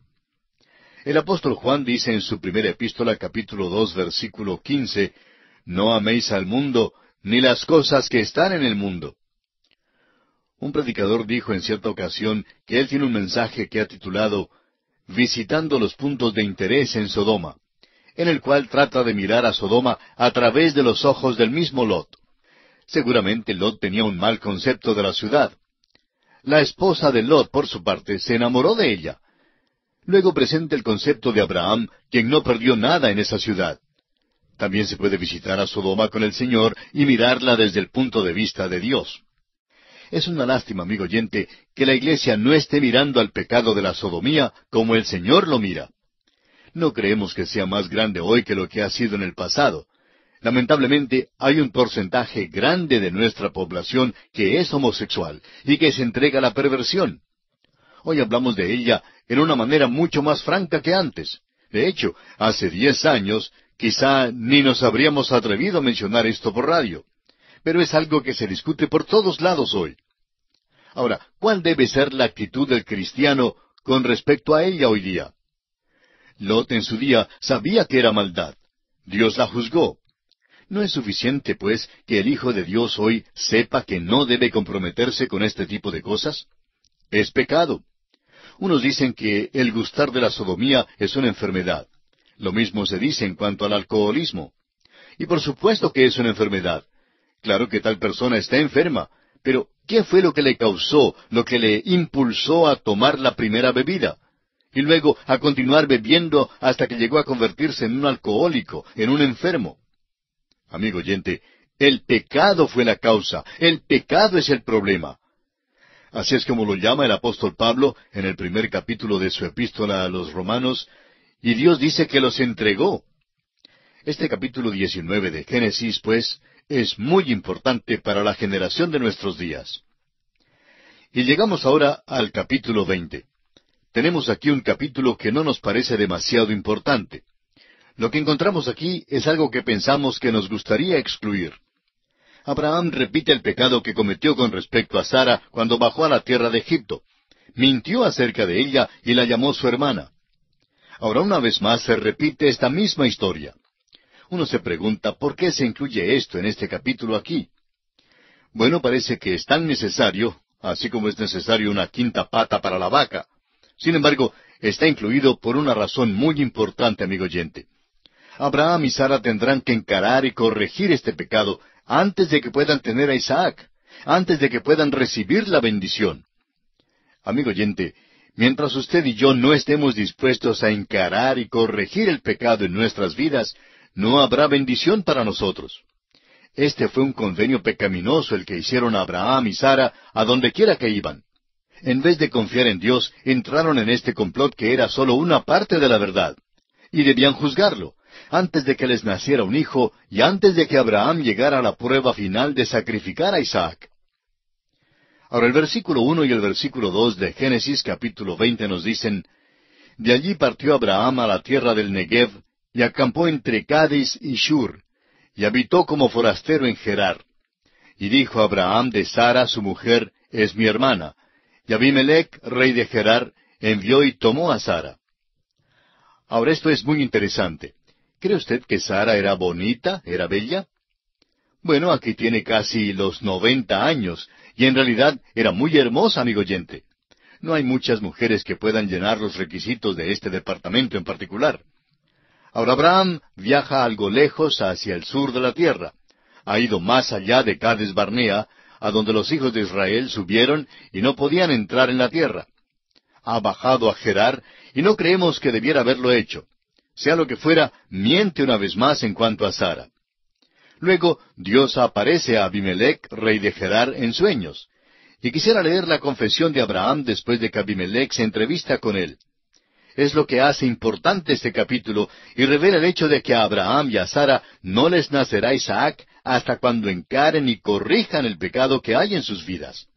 El apóstol Juan dice en su primera epístola, capítulo 2, versículo 15, «No améis al mundo, ni las cosas que están en el mundo». Un predicador dijo en cierta ocasión que él tiene un mensaje que ha titulado «Visitando los puntos de interés en Sodoma», en el cual trata de mirar a Sodoma a través de los ojos del mismo Lot. Seguramente Lot tenía un mal concepto de la ciudad. La esposa de Lot, por su parte, se enamoró de ella. Luego presenta el concepto de Abraham, quien no perdió nada en esa ciudad. También se puede visitar a Sodoma con el Señor y mirarla desde el punto de vista de Dios. Es una lástima, amigo oyente, que la iglesia no esté mirando al pecado de la sodomía como el Señor lo mira. No creemos que sea más grande hoy que lo que ha sido en el pasado. Lamentablemente, hay un porcentaje grande de nuestra población que es homosexual y que se entrega a la perversión. Hoy hablamos de ella en una manera mucho más franca que antes. De hecho, hace 10 años, quizá ni nos habríamos atrevido a mencionar esto por radio. Pero es algo que se discute por todos lados hoy. Ahora, ¿cuál debe ser la actitud del cristiano con respecto a ella hoy día? Lot en su día sabía que era maldad. Dios la juzgó. ¿No es suficiente, pues, que el Hijo de Dios hoy sepa que no debe comprometerse con este tipo de cosas? Es pecado. Unos dicen que el gustar de la sodomía es una enfermedad. Lo mismo se dice en cuanto al alcoholismo. Y por supuesto que es una enfermedad. Claro que tal persona está enferma, pero ¿qué fue lo que le causó, lo que le impulsó a tomar la primera bebida? Y luego a continuar bebiendo hasta que llegó a convertirse en un alcohólico, en un enfermo. Amigo oyente, el pecado fue la causa, el pecado es el problema. Así es como lo llama el apóstol Pablo en el primer capítulo de su epístola a los Romanos, y Dios dice que los entregó. Este capítulo 19 de Génesis, pues, es muy importante para la generación de nuestros días. Y llegamos ahora al capítulo 20. Tenemos aquí un capítulo que no nos parece demasiado importante. Lo que encontramos aquí es algo que pensamos que nos gustaría excluir. Abraham repite el pecado que cometió con respecto a Sara cuando bajó a la tierra de Egipto. Mintió acerca de ella y la llamó su hermana. Ahora una vez más se repite esta misma historia. Uno se pregunta, ¿por qué se incluye esto en este capítulo aquí? Bueno, parece que es tan necesario, así como es necesario una quinta pata para la vaca. Sin embargo, está incluido por una razón muy importante, amigo oyente. Abraham y Sara tendrán que encarar y corregir este pecado antes de que puedan tener a Isaac, antes de que puedan recibir la bendición. Amigo oyente, mientras usted y yo no estemos dispuestos a encarar y corregir el pecado en nuestras vidas, no habrá bendición para nosotros. Este fue un convenio pecaminoso el que hicieron Abraham y Sara a donde quiera que iban. En vez de confiar en Dios, entraron en este complot que era solo una parte de la verdad. Y debían juzgarlo, antes de que les naciera un hijo y antes de que Abraham llegara a la prueba final de sacrificar a Isaac. Ahora el versículo 1 y el versículo 2 de Génesis capítulo 20 nos dicen, De allí partió Abraham a la tierra del Negev, y acampó entre Cádiz y Shur, y habitó como forastero en Gerar. Y dijo Abraham de Sara su mujer, es mi hermana. Y Abimelech, rey de Gerar, envió y tomó a Sara. Ahora esto es muy interesante. ¿Cree usted que Sara era bonita, era bella? Bueno, aquí tiene casi los 90 años, y en realidad era muy hermosa, amigo oyente. No hay muchas mujeres que puedan llenar los requisitos de este departamento en particular. Ahora Abraham viaja algo lejos hacia el sur de la tierra. Ha ido más allá de Cades Barnea, a donde los hijos de Israel subieron y no podían entrar en la tierra. Ha bajado a Gerar y no creemos que debiera haberlo hecho. Sea lo que fuera, miente una vez más en cuanto a Sara. Luego Dios aparece a Abimelech, rey de Gerar, en sueños. Y quisiera leer la confesión de Abraham después de que Abimelech se entrevista con él. Es lo que hace importante este capítulo y revela el hecho de que a Abraham y a Sara no les nacerá Isaac hasta cuando encaren y corrijan el pecado que hay en sus vidas.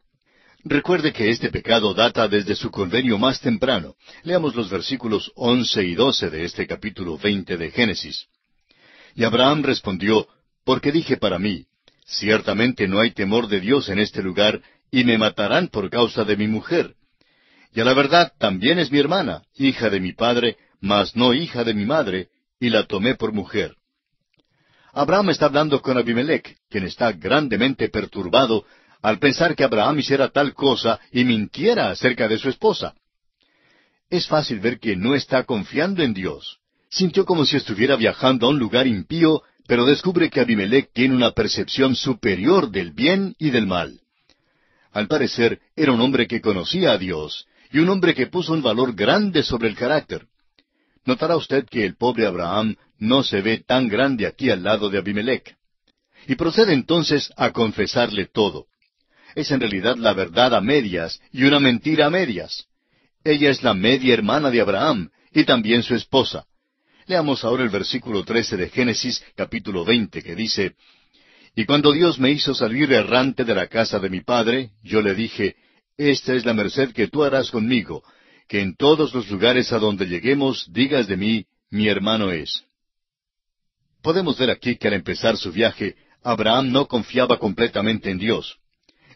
Recuerde que este pecado data desde su convenio más temprano. Leamos los versículos 11 y 12 de este capítulo 20 de Génesis. Y Abraham respondió, porque dije para mí, ciertamente no hay temor de Dios en este lugar, y me matarán por causa de mi mujer. Y a la verdad también es mi hermana, hija de mi padre, mas no hija de mi madre, y la tomé por mujer. Abraham está hablando con Abimelech, quien está grandemente perturbado al pensar que Abraham hiciera tal cosa y mintiera acerca de su esposa. Es fácil ver que no está confiando en Dios. Sintió como si estuviera viajando a un lugar impío, pero descubre que Abimelech tiene una percepción superior del bien y del mal. Al parecer, era un hombre que conocía a Dios, y un hombre que puso un valor grande sobre el carácter. Notará usted que el pobre Abraham no se ve tan grande aquí al lado de Abimelech. Y procede entonces a confesarle todo. Es en realidad la verdad a medias y una mentira a medias. Ella es la media hermana de Abraham y también su esposa. Leamos ahora el versículo 13 de Génesis capítulo 20 que dice, Y cuando Dios me hizo salir errante de la casa de mi padre, yo le dije, Esta es la merced que tú harás conmigo, que en todos los lugares a donde lleguemos digas de mí, mi hermano es. Podemos ver aquí que al empezar su viaje, Abraham no confiaba completamente en Dios.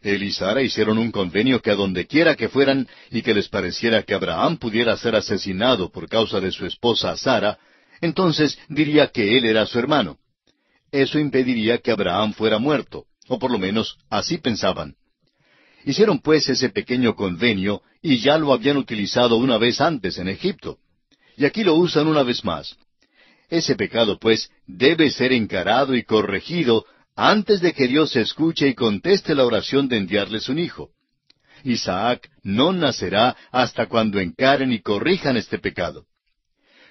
Él y Sara hicieron un convenio que a donde quiera que fueran y que les pareciera que Abraham pudiera ser asesinado por causa de su esposa Sara, entonces diría que él era su hermano. Eso impediría que Abraham fuera muerto, o por lo menos así pensaban. Hicieron pues ese pequeño convenio y ya lo habían utilizado una vez antes en Egipto. Y aquí lo usan una vez más. Ese pecado, pues, debe ser encarado y corregido antes de que Dios escuche y conteste la oración de enviarles un hijo. Isaac no nacerá hasta cuando encaren y corrijan este pecado.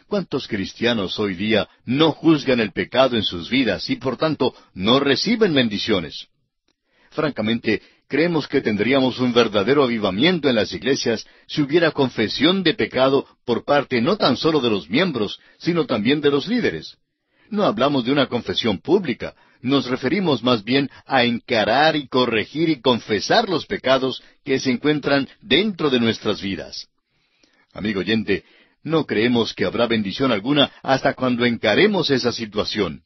¿Cuántos cristianos hoy día no juzgan el pecado en sus vidas y por tanto no reciben bendiciones? Francamente, creemos que tendríamos un verdadero avivamiento en las iglesias si hubiera confesión de pecado por parte no tan solo de los miembros, sino también de los líderes. No hablamos de una confesión pública, nos referimos más bien a encarar y corregir y confesar los pecados que se encuentran dentro de nuestras vidas. Amigo oyente, no creemos que habrá bendición alguna hasta cuando encaremos esa situación.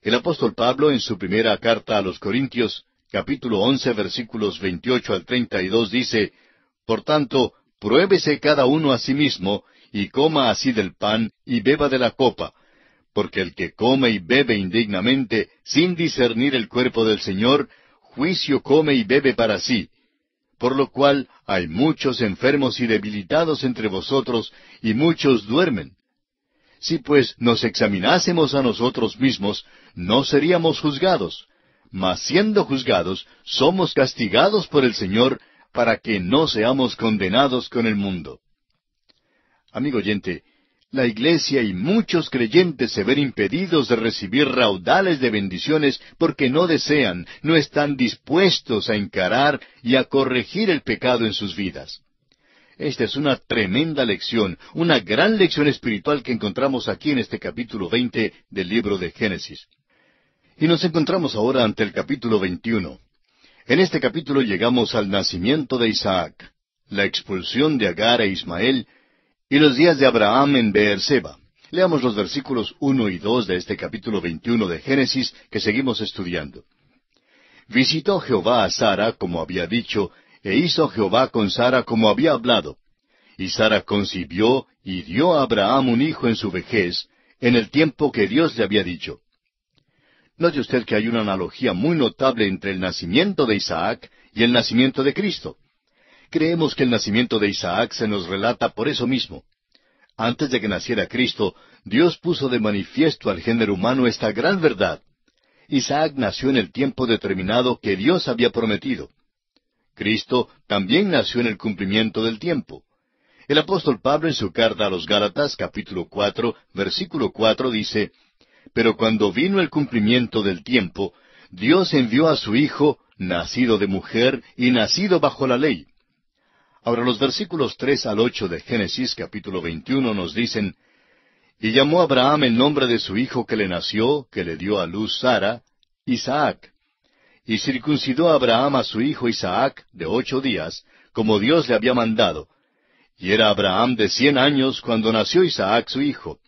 El apóstol Pablo, en su primera carta a los Corintios, capítulo 11, versículos 28 al 32, dice, Por tanto, pruébese cada uno a sí mismo, y coma así del pan, y beba de la copa, porque el que come y bebe indignamente, sin discernir el cuerpo del Señor, juicio come y bebe para sí. Por lo cual hay muchos enfermos y debilitados entre vosotros, y muchos duermen. Si pues nos examinásemos a nosotros mismos, no seríamos juzgados, mas siendo juzgados, somos castigados por el Señor, para que no seamos condenados con el mundo. Amigo oyente, la iglesia y muchos creyentes se ven impedidos de recibir raudales de bendiciones porque no desean, no están dispuestos a encarar y a corregir el pecado en sus vidas. Esta es una tremenda lección, una gran lección espiritual que encontramos aquí en este capítulo 20 del libro de Génesis. Y nos encontramos ahora ante el capítulo 21. En este capítulo llegamos al nacimiento de Isaac, la expulsión de Agar e Ismael, y los días de Abraham en Beerseba. Leamos los versículos 1 y 2 de este capítulo 21 de Génesis que seguimos estudiando. Visitó Jehová a Sara como había dicho, e hizo Jehová con Sara como había hablado. Y Sara concibió y dio a Abraham un hijo en su vejez, en el tiempo que Dios le había dicho. Note usted que hay una analogía muy notable entre el nacimiento de Isaac y el nacimiento de Cristo. Creemos que el nacimiento de Isaac se nos relata por eso mismo. Antes de que naciera Cristo, Dios puso de manifiesto al género humano esta gran verdad. Isaac nació en el tiempo determinado que Dios había prometido. Cristo también nació en el cumplimiento del tiempo. El apóstol Pablo en su carta a los Gálatas, capítulo 4, versículo 4, dice, Pero cuando vino el cumplimiento del tiempo, Dios envió a su Hijo, nacido de mujer y nacido bajo la ley. Ahora los versículos 3 al 8 de Génesis capítulo 21 nos dicen, Y llamó Abraham el nombre de su hijo que le nació, que le dio a luz Sara, Isaac. Y circuncidó Abraham a su hijo Isaac de 8 días, como Dios le había mandado. Y era Abraham de 100 años cuando nació Isaac su hijo.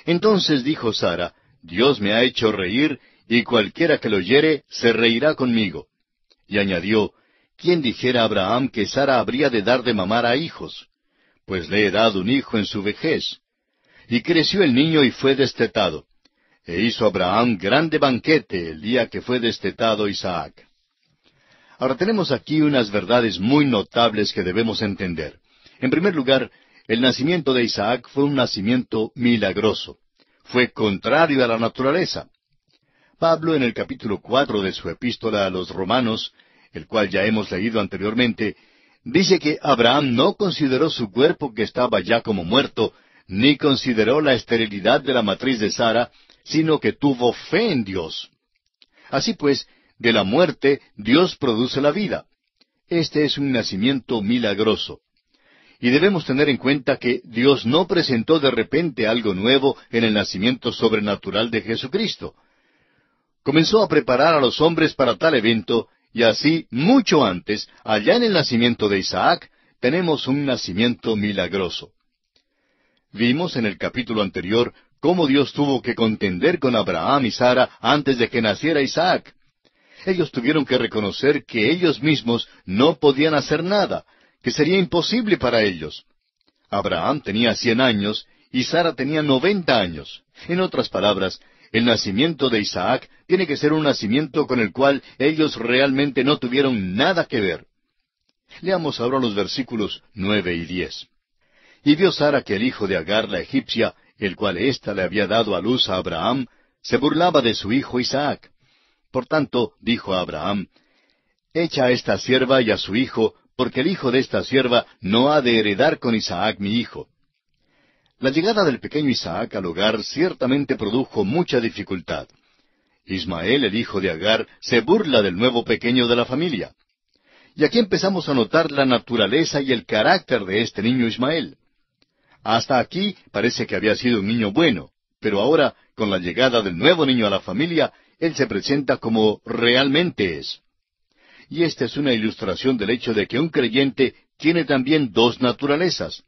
Entonces dijo Sara, Dios me ha hecho reír, y cualquiera que lo oyere se reirá conmigo. Y añadió, ¿quién dijera a Abraham que Sara habría de dar de mamar a hijos? Pues le he dado un hijo en su vejez. Y creció el niño y fue destetado. E hizo Abraham grande banquete el día que fue destetado Isaac. Ahora tenemos aquí unas verdades muy notables que debemos entender. En primer lugar, el nacimiento de Isaac fue un nacimiento milagroso. Fue contrario a la naturaleza. Pablo, en el capítulo 4 de su epístola a los Romanos, el cual ya hemos leído anteriormente, dice que Abraham no consideró su cuerpo que estaba ya como muerto, ni consideró la esterilidad de la matriz de Sara, sino que tuvo fe en Dios. Así pues, de la muerte Dios produce la vida. Este es un nacimiento milagroso. Y debemos tener en cuenta que Dios no presentó de repente algo nuevo en el nacimiento sobrenatural de Jesucristo. Comenzó a preparar a los hombres para tal evento, y así, mucho antes, allá en el nacimiento de Isaac, tenemos un nacimiento milagroso. Vimos en el capítulo anterior cómo Dios tuvo que contender con Abraham y Sara antes de que naciera Isaac. Ellos tuvieron que reconocer que ellos mismos no podían hacer nada, que sería imposible para ellos. Abraham tenía 100 años y Sara tenía 90 años. En otras palabras, el nacimiento de Isaac tiene que ser un nacimiento con el cual ellos realmente no tuvieron nada que ver. Leamos ahora los versículos 9 y 10. Y vio Sara que el hijo de Agar la egipcia, el cual ésta le había dado a luz a Abraham, se burlaba de su hijo Isaac. Por tanto, dijo a Abraham, echa a esta sierva y a su hijo, porque el hijo de esta sierva no ha de heredar con Isaac mi hijo. La llegada del pequeño Isaac al hogar ciertamente produjo mucha dificultad. Ismael, el hijo de Agar, se burla del nuevo pequeño de la familia. Y aquí empezamos a notar la naturaleza y el carácter de este niño Ismael. Hasta aquí parece que había sido un niño bueno, pero ahora, con la llegada del nuevo niño a la familia, él se presenta como realmente es. Y esta es una ilustración del hecho de que un creyente tiene también dos naturalezas.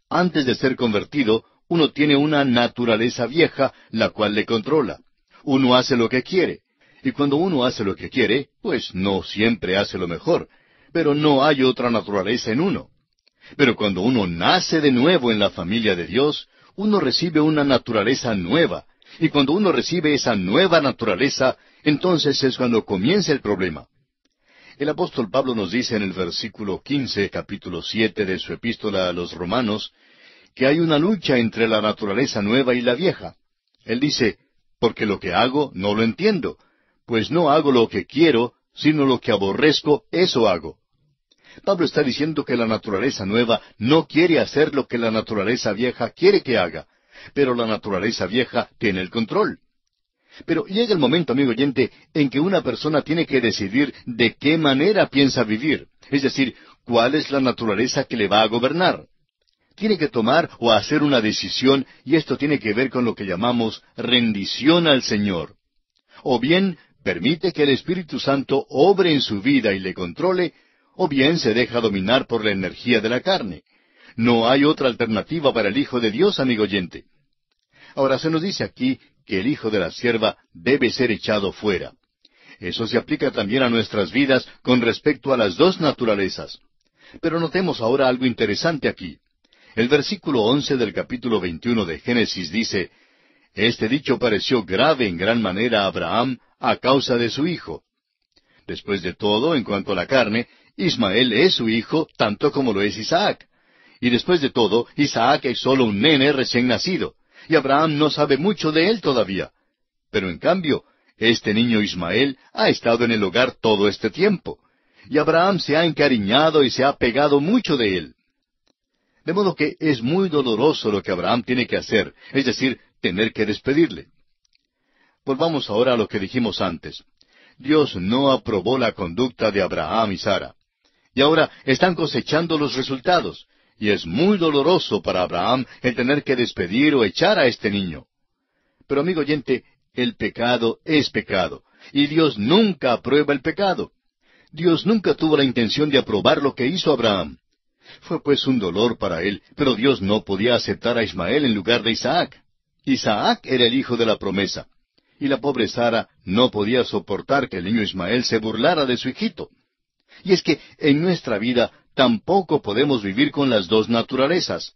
Antes de ser convertido, uno tiene una naturaleza vieja, la cual le controla. Uno hace lo que quiere. Y cuando uno hace lo que quiere, pues no siempre hace lo mejor. Pero no hay otra naturaleza en uno. Pero cuando uno nace de nuevo en la familia de Dios, uno recibe una naturaleza nueva. Y cuando uno recibe esa nueva naturaleza, entonces es cuando comienza el problema. El apóstol Pablo nos dice en el versículo 15, capítulo 7 de su epístola a los Romanos, que hay una lucha entre la naturaleza nueva y la vieja. Él dice, porque lo que hago no lo entiendo, pues no hago lo que quiero, sino lo que aborrezco, eso hago. Pablo está diciendo que la naturaleza nueva no quiere hacer lo que la naturaleza vieja quiere que haga, pero la naturaleza vieja tiene el control. Pero llega el momento, amigo oyente, en que una persona tiene que decidir de qué manera piensa vivir, es decir, cuál es la naturaleza que le va a gobernar. Tiene que tomar o hacer una decisión, y esto tiene que ver con lo que llamamos rendición al Señor. O bien permite que el Espíritu Santo obre en su vida y le controle, o bien se deja dominar por la energía de la carne. No hay otra alternativa para el Hijo de Dios, amigo oyente. Ahora se nos dice aquí que el hijo de la sierva debe ser echado fuera. Eso se aplica también a nuestras vidas con respecto a las dos naturalezas. Pero notemos ahora algo interesante aquí. El versículo 11 del capítulo 21 de Génesis dice, este dicho pareció grave en gran manera a Abraham a causa de su hijo. Después de todo, en cuanto a la carne, Ismael es su hijo tanto como lo es Isaac. Y después de todo, Isaac es solo un nene recién nacido, y Abraham no sabe mucho de él todavía. Pero en cambio, este niño Ismael ha estado en el hogar todo este tiempo, y Abraham se ha encariñado y se ha pegado mucho de él. De modo que es muy doloroso lo que Abraham tiene que hacer, es decir, tener que despedirle. Volvamos ahora a lo que dijimos antes. Dios no aprobó la conducta de Abraham y Sara. Y ahora están cosechando los resultados, y es muy doloroso para Abraham el tener que despedir o echar a este niño. Pero amigo oyente, el pecado es pecado, y Dios nunca aprueba el pecado. Dios nunca tuvo la intención de aprobar lo que hizo Abraham. Fue pues un dolor para él, pero Dios no podía aceptar a Ismael en lugar de Isaac. Isaac era el hijo de la promesa, y la pobre Sara no podía soportar que el niño Ismael se burlara de su hijito. Y es que en nuestra vida tampoco podemos vivir con las dos naturalezas.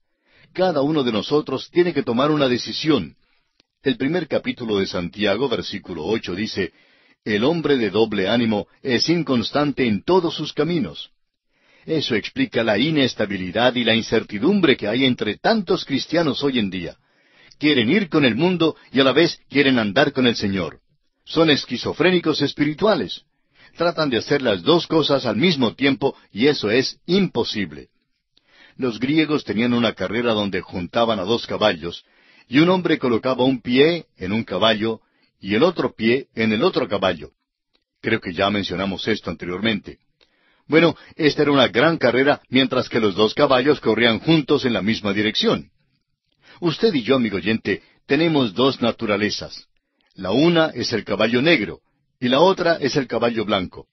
Cada uno de nosotros tiene que tomar una decisión. El primer capítulo de Santiago, versículo 8, dice, el hombre de doble ánimo es inconstante en todos sus caminos. Eso explica la inestabilidad y la incertidumbre que hay entre tantos cristianos hoy en día. Quieren ir con el mundo y a la vez quieren andar con el Señor. Son esquizofrénicos espirituales. Tratan de hacer las dos cosas al mismo tiempo y eso es imposible. Los griegos tenían una carrera donde juntaban a dos caballos y un hombre colocaba un pie en un caballo y el otro pie en el otro caballo. Creo que ya mencionamos esto anteriormente. Bueno, esta era una gran carrera mientras que los dos caballos corrían juntos en la misma dirección. Usted y yo, amigo oyente, tenemos dos naturalezas. La una es el caballo negro y la otra es el caballo blanco.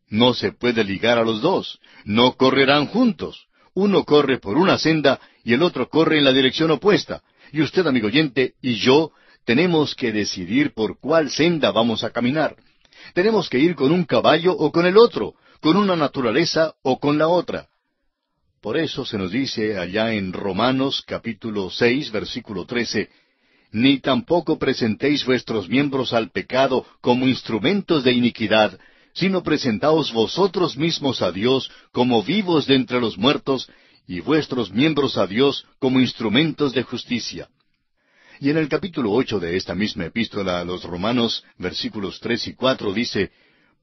No se puede ligar a los dos, no correrán juntos. Uno corre por una senda y el otro corre en la dirección opuesta. Y usted, amigo oyente, y yo tenemos que decidir por cuál senda vamos a caminar. Tenemos que ir con un caballo o con el otro, con una naturaleza o con la otra. Por eso se nos dice allá en Romanos capítulo 6, versículo 13, ni tampoco presentéis vuestros miembros al pecado como instrumentos de iniquidad, sino presentaos vosotros mismos a Dios como vivos de entre los muertos, y vuestros miembros a Dios como instrumentos de justicia. Y en el capítulo 8 de esta misma epístola a los Romanos, versículos 3 y 4 dice,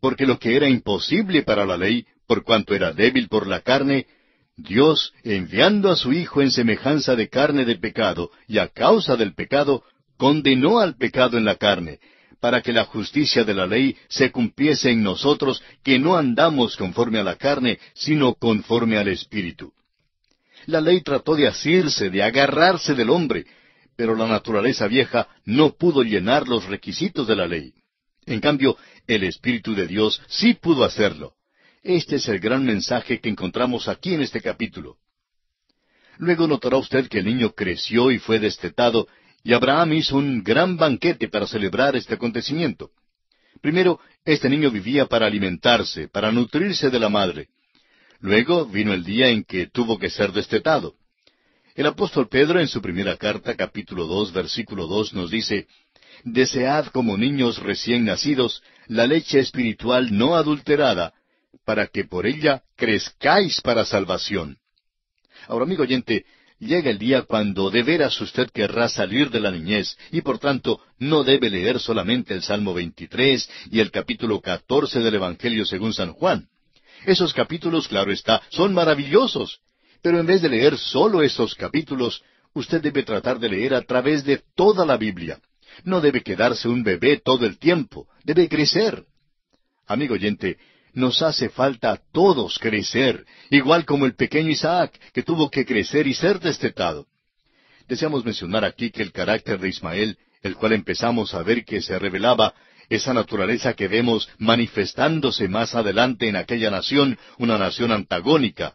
porque lo que era imposible para la ley, por cuanto era débil por la carne, Dios, enviando a su Hijo en semejanza de carne de pecado, y a causa del pecado, condenó al pecado en la carne, para que la justicia de la ley se cumpliese en nosotros, que no andamos conforme a la carne, sino conforme al Espíritu. La ley trató de asirse, de agarrarse del hombre, pero la naturaleza vieja no pudo llenar los requisitos de la ley. En cambio, el Espíritu de Dios sí pudo hacerlo. Este es el gran mensaje que encontramos aquí en este capítulo. Luego notará usted que el niño creció y fue destetado, y Abraham hizo un gran banquete para celebrar este acontecimiento. Primero, este niño vivía para alimentarse, para nutrirse de la madre. Luego vino el día en que tuvo que ser destetado. El apóstol Pedro en su primera carta, capítulo 2, versículo 2, nos dice, desead como niños recién nacidos la leche espiritual no adulterada, para que por ella crezcáis para salvación. Ahora, amigo oyente, llega el día cuando de veras usted querrá salir de la niñez, y por tanto no debe leer solamente el Salmo 23 y el capítulo 14 del Evangelio según San Juan. Esos capítulos, claro está, son maravillosos, pero en vez de leer solo esos capítulos, usted debe tratar de leer a través de toda la Biblia. No debe quedarse un bebé todo el tiempo, debe crecer. Amigo oyente, nos hace falta a todos crecer, igual como el pequeño Isaac, que tuvo que crecer y ser destetado. Deseamos mencionar aquí que el carácter de Ismael, el cual empezamos a ver que se revelaba, esa naturaleza que vemos manifestándose más adelante en aquella nación, una nación antagónica.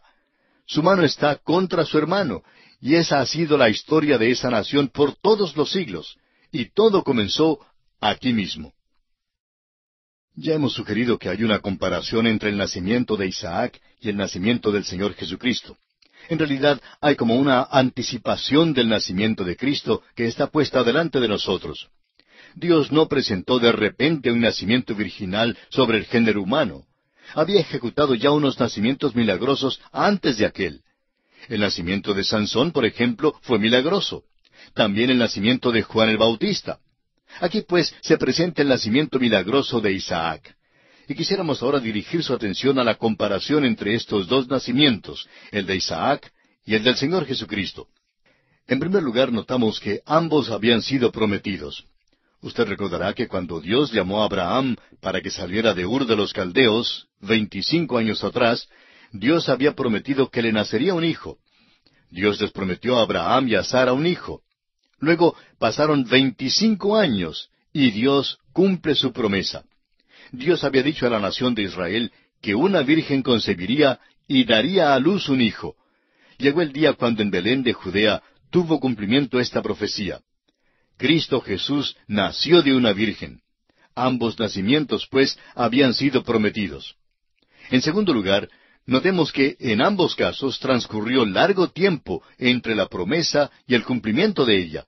Su mano está contra su hermano, y esa ha sido la historia de esa nación por todos los siglos, y todo comenzó aquí mismo. Ya hemos sugerido que hay una comparación entre el nacimiento de Isaac y el nacimiento del Señor Jesucristo. En realidad hay como una anticipación del nacimiento de Cristo que está puesta delante de nosotros. Dios no presentó de repente un nacimiento virginal sobre el género humano. Había ejecutado ya unos nacimientos milagrosos antes de aquel. El nacimiento de Sansón, por ejemplo, fue milagroso. También el nacimiento de Juan el Bautista. Aquí pues se presenta el nacimiento milagroso de Isaac. Y quisiéramos ahora dirigir su atención a la comparación entre estos dos nacimientos, el de Isaac y el del Señor Jesucristo. En primer lugar, notamos que ambos habían sido prometidos. Usted recordará que cuando Dios llamó a Abraham para que saliera de Ur de los Caldeos, 25 años atrás, Dios había prometido que le nacería un hijo. Dios les prometió a Abraham y a Sara un hijo. Luego pasaron 25 años y Dios cumple su promesa. Dios había dicho a la nación de Israel que una virgen concebiría y daría a luz un hijo. Llegó el día cuando en Belén de Judea tuvo cumplimiento esta profecía. Cristo Jesús nació de una virgen. Ambos nacimientos, pues, habían sido prometidos. En segundo lugar, notemos que en ambos casos transcurrió largo tiempo entre la promesa y el cumplimiento de ella.